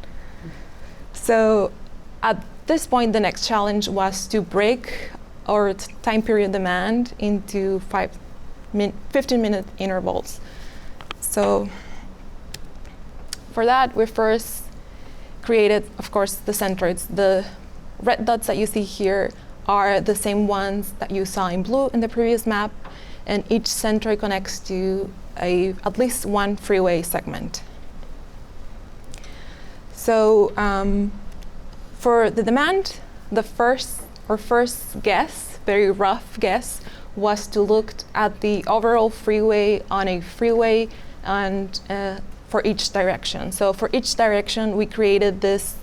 So at this point, the next challenge was to break our time period demand into 15-minute intervals. So for that, we first created, of course, the centroids. The red dots that you see here are the same ones that you saw in blue in the previous map, and each centroid connects to at least one freeway segment. So for the demand, the first guess, very rough guess, was to look at the overall freeway on a freeway and for each direction. So for each direction, we created this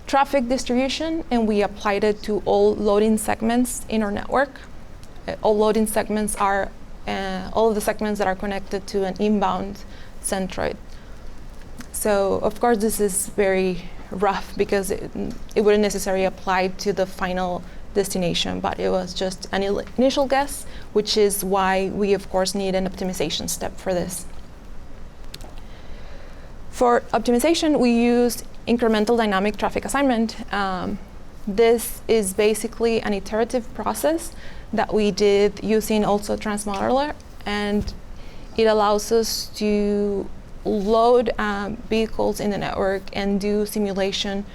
traffic distribution and we applied it to all loading segments in our network. All loading segments are all of the segments that are connected to an inbound centroid. So of course this is very rough because it wouldn't necessarily apply to the final destination, but it was just an initial guess, which is why we of course need an optimization step for this. For optimization, we used incremental dynamic traffic assignment. This is basically an iterative process that we did using also Transmodeler, and it allows us to load vehicles in the network and do simulation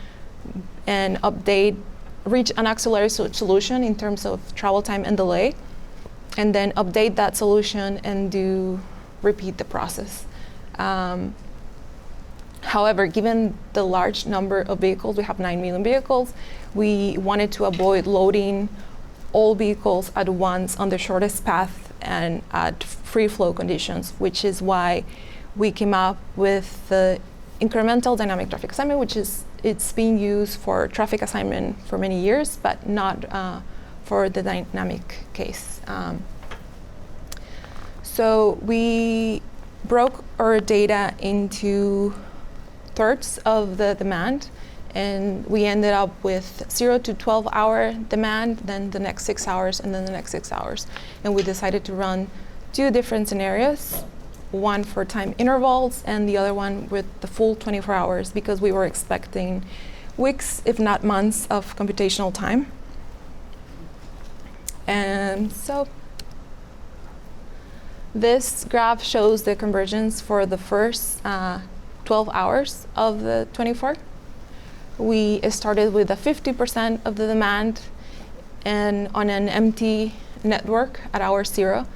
and update, reach an auxiliary solution in terms of travel time and delay, and then update that solution and repeat the process. However, given the large number of vehicles, we have 9 million vehicles, we wanted to avoid loading all vehicles at once on the shortest path and at free flow conditions, which is why we came up with the incremental dynamic traffic assignment, which is, it's being used for traffic assignment for many years, but not for the dynamic case. So we broke our data into thirds of the demand, and we ended up with 0 to 12 hour demand, then the next 6 hours, and then the next 6 hours. And we decided to run 2 different scenarios, one for time intervals and the other one with the full 24 hours, because we were expecting weeks, if not months, of computational time. And so this graph shows the convergence for the first 12 hours of the 24. We started with a 50% of the demand and on an empty network at hour 0.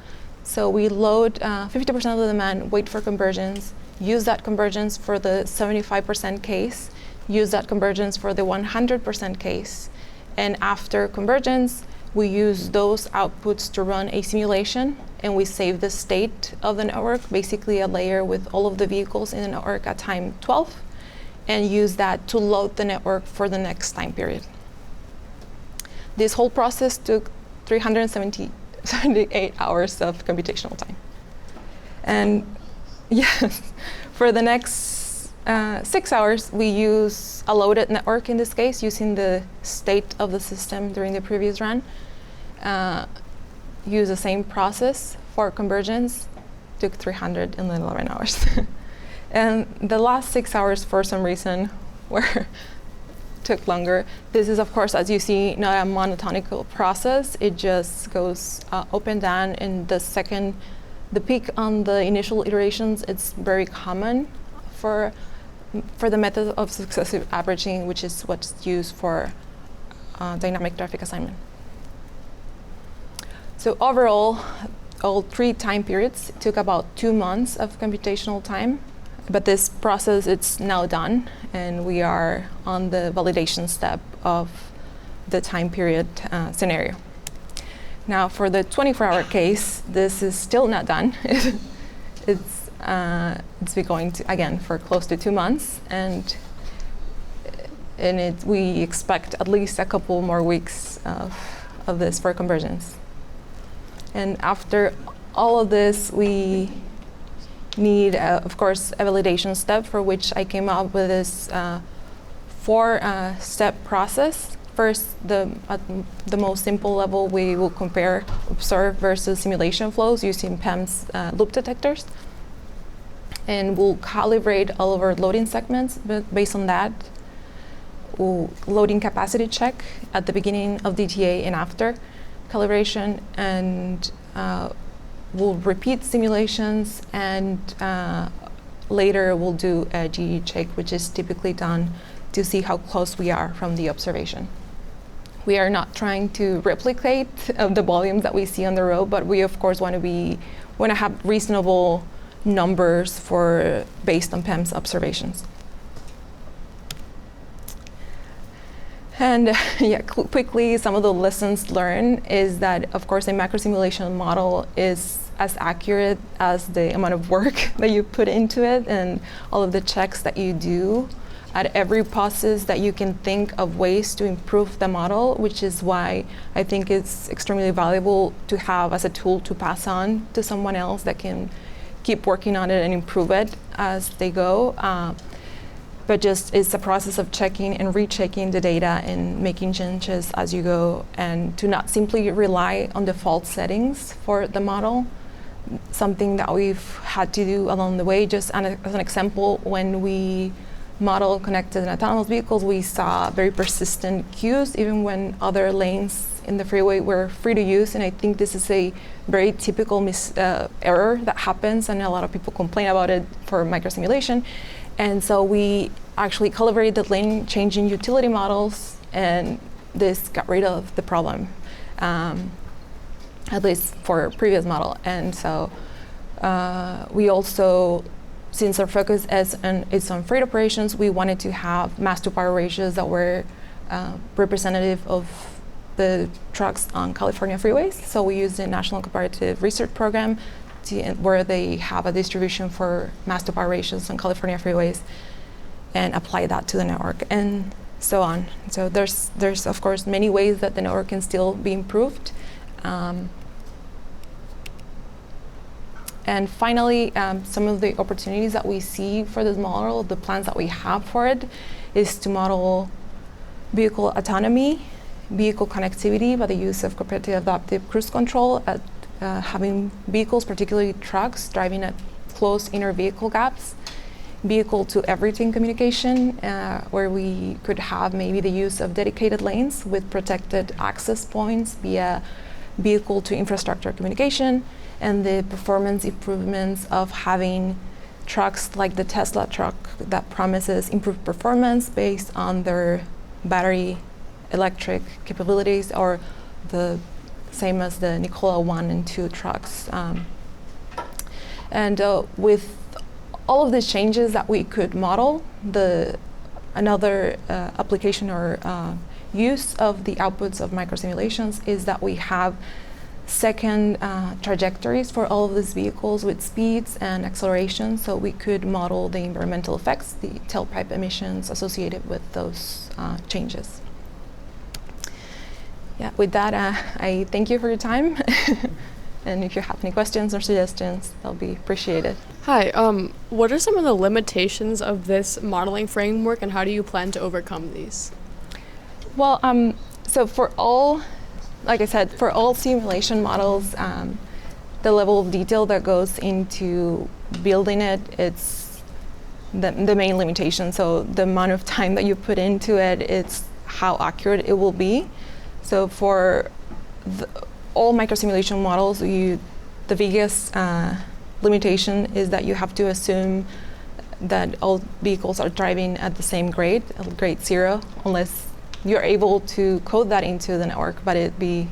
So we load 50% of the demand, wait for convergence, use that convergence for the 75% case, use that convergence for the 100% case. And after convergence, we use those outputs to run a simulation, and we save the state of the network, basically a layer with all of the vehicles in the network at time 12, and use that to load the network for the next time period. This whole process took 378 hours of computational time. And yes, for the next 6 hours, we use a loaded network in this case, using the state of the system during the previous run. Use the same process for convergence, took 311 hours. And the last 6 hours, for some reason, took longer. This is, of course, as you see, not a monotonical process. It just goes up and down. And the peak on the initial iterations, it's very common for the method of successive averaging, which is what's used for dynamic traffic assignment. So overall, all 3 time periods took about 2 months of computational time. But this process, it's now done, and we are on the validation step of the time period scenario. Now, for the 24-hour case, this is still not done. It's been going to, again, for close to 2 months, and we expect at least a couple more weeks of this for convergence. And after all of this, we need, of course, a validation step, for which I came up with this 4-step process. First, at the most simple level, we will compare observed versus simulation flows using PEM's loop detectors. And we'll calibrate all of our loading segments based on that. We'll loading capacity check at the beginning of DTA and after calibration, and we'll repeat simulations, and later we'll do a GE check, which is typically done to see how close we are from the observation. We are not trying to replicate the volumes that we see on the road, but we of course want to have reasonable numbers based on PEM's observations. And quickly, some of the lessons learned is that, of course, a macro simulation model is as accurate as the amount of work that you put into it and all of the checks that you do at every process, that you can think of ways to improve the model, which is why I think it's extremely valuable to have as a tool to pass on to someone else that can keep working on it and improve it as they go. But just it's a process of checking and rechecking the data and making changes as you go, and to not simply rely on default settings for the model, something that we've had to do along the way. Just as an example, when we model connected and autonomous vehicles, we saw very persistent queues, even when other lanes in the freeway were free to use. And I think this is a very typical error that happens, and a lot of people complain about it for microsimulation. And so we actually calibrated lane changing utility models, and this got rid of the problem, at least for our previous model. And so we also, since our focus is on freight operations, we wanted to have mass to power ratios that were representative of the trucks on California freeways. So we used the National Comparative Research Program where they have a distribution for mass to power ratios on California freeways and apply that to the network and so on. So there's of course many ways that the network can still be improved. And finally, some of the opportunities that we see for this model, the plans that we have for it, is to model vehicle autonomy, vehicle connectivity by the use of cooperative adaptive cruise control, at having vehicles, particularly trucks, driving at close inner vehicle gaps, vehicle to everything communication, where we could have maybe the use of dedicated lanes with protected access points via vehicle to infrastructure communication, and the performance improvements of having trucks like the Tesla truck that promises improved performance based on their battery electric capabilities, or the same as the Nikola 1 and 2 trucks. And with all of these changes that we could model, another application or use of the outputs of microsimulations is that we have second trajectories for all of these vehicles with speeds and acceleration, so we could model the environmental effects, the tailpipe emissions associated with those changes. Yeah, with that, I thank you for your time. And if you have any questions or suggestions, that'll be appreciated. Hi, what are some of the limitations of this modeling framework, and how do you plan to overcome these? Well, so for all, like I said, for all simulation models, the level of detail that goes into building it, it's the main limitation. So the amount of time that you put into it, it's how accurate it will be. So for all microsimulation models, the biggest limitation is that you have to assume that all vehicles are driving at the same grade 0, unless you're able to code that into the network, but it'd be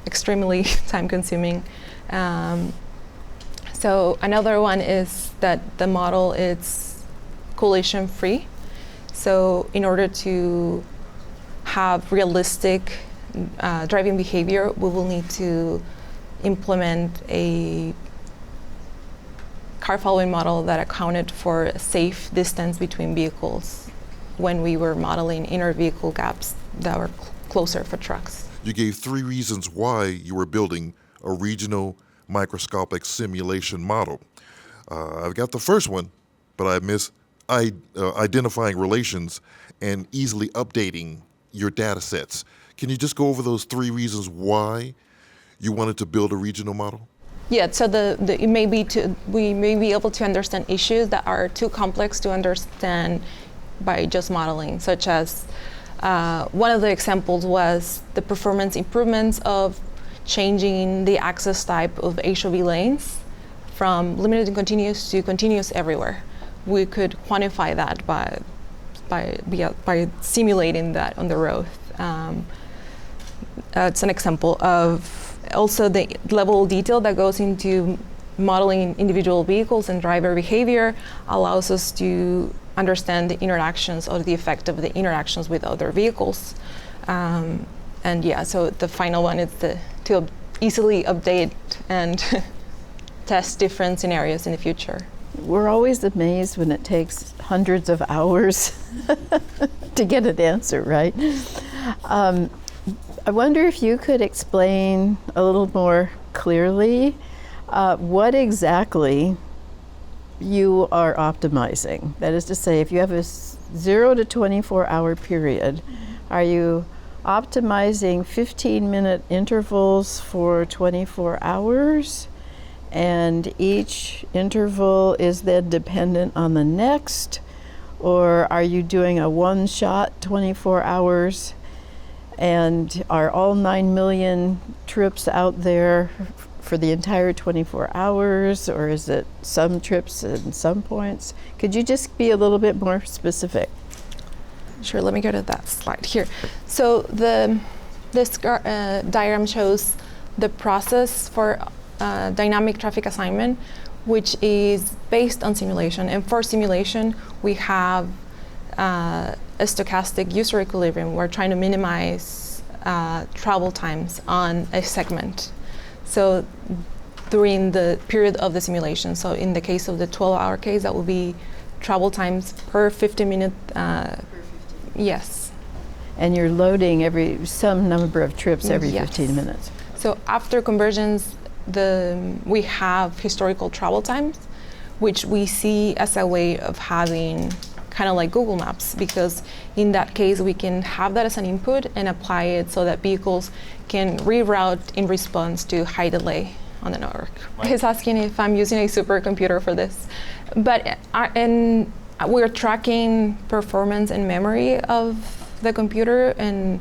extremely time-consuming. So another one is that the model is collision-free. So in order to have realistic driving behavior, we will need to implement a car following model that accounted for a safe distance between vehicles when we were modeling inner vehicle gaps that were closer for trucks. You gave 3 reasons why you were building a regional microscopic simulation model. I've got the first one, but I miss identifying relations and easily updating your data sets. Can you just go over those 3 reasons why you wanted to build a regional model? Yeah, so we may be able to understand issues that are too complex to understand by just modeling, such as one of the examples was the performance improvements of changing the access type of HOV lanes from limited and continuous to continuous everywhere. We could quantify that by simulating that on the road. It's an example of also the level of detail that goes into modeling individual vehicles and driver behavior allows us to understand the interactions or the effect of the interactions with other vehicles. And yeah, so the final one is to easily update and test different scenarios in the future. We're always amazed when it takes hundreds of hours to get an answer, right? I wonder if you could explain a little more clearly what exactly you are optimizing. That is to say, if you have a 0 to 24-hour period, are you optimizing 15-minute intervals for 24 hours? and each interval is then dependent on the next, or are you doing a one-shot 24 hours? And are all 9 million trips out there for the entire 24 hours, or is it some trips and some points? Could you just be a little bit more specific? Sure, let me go to that slide here. So this diagram shows the process for dynamic traffic assignment, which is based on simulation. And for simulation, we have a stochastic user equilibrium. We're trying to minimize travel times on a segment. So during the period of the simulation, so in the case of the 12-hour case, that will be travel times per 50-minute. Yes. And you're loading some number of trips every Yes. 15 minutes. So after conversions, we have historical travel times, which we see as a way of having kind of like Google Maps, because in that case we can have that as an input and apply it so that vehicles can reroute in response to high delay on the network. He's asking if I'm using a supercomputer for this, but we're tracking performance and memory of the computer, and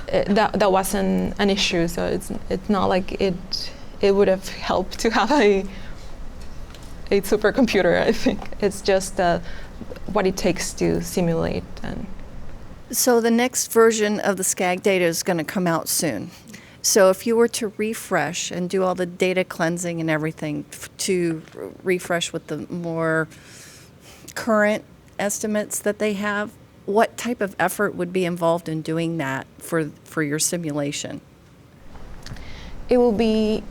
that wasn't an issue. So it's not like it would have helped to have a supercomputer. I think it's just what it takes to simulate. And so the next version of the SCAG data is going to come out soon. So if you were to refresh and do all the data cleansing and everything to refresh with the more current estimates that they have, what type of effort would be involved in doing that for your simulation? It will be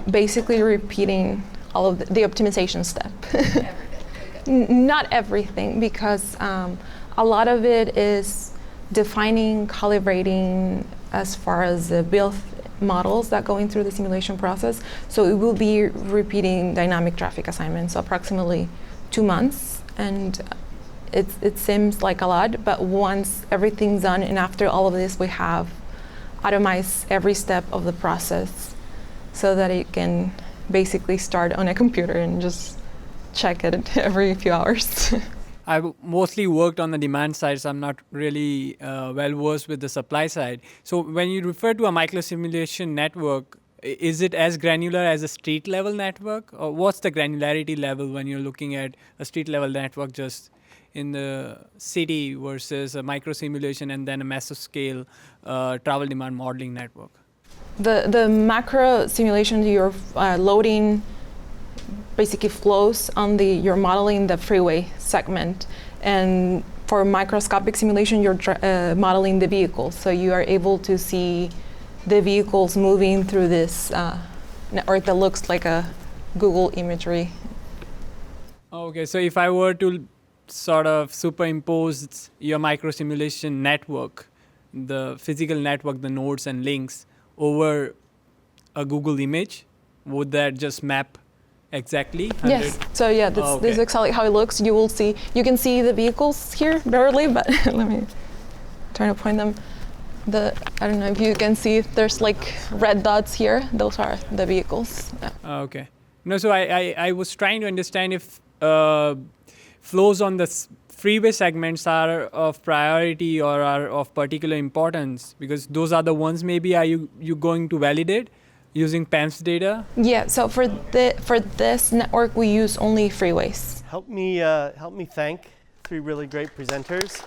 basically repeating all of the optimization step. Not everything, because a lot of it is defining, calibrating as far as the build models that go in through the simulation process. So it will be repeating dynamic traffic assignments, so approximately 2 months. And it seems like a lot, but once everything's done and after all of this, we have automized every step of the process so that it can basically start on a computer and just check it every few hours. I've mostly worked on the demand side, so I'm not really well versed with the supply side. So when you refer to a microsimulation network, is it as granular as a street level network? Or what's the granularity level when you're looking at a street level network just in the city versus a microsimulation and then a massive scale travel demand modeling network? The macro simulation, you're loading basically flows on you're modeling the freeway segment. And for microscopic simulation, you're modeling the vehicles. So you are able to see the vehicles moving through this network that looks like a Google imagery. Okay, so if I were to sort of superimpose your microsimulation network, the physical network, the nodes and links, over a Google image, would that just map exactly? 100? Yes. So yeah, this is exactly how it looks. You can see the vehicles here barely, but let me try to point them. I don't know if you can see, there's like red dots here. Those are the vehicles. Yeah. Okay. No, so I was trying to understand if flows on the freeway segments are of priority or are of particular importance, because those are the ones maybe are you going to validate using PAMS data? Yeah, so for this network, we use only freeways. Help me thank 3 really great presenters.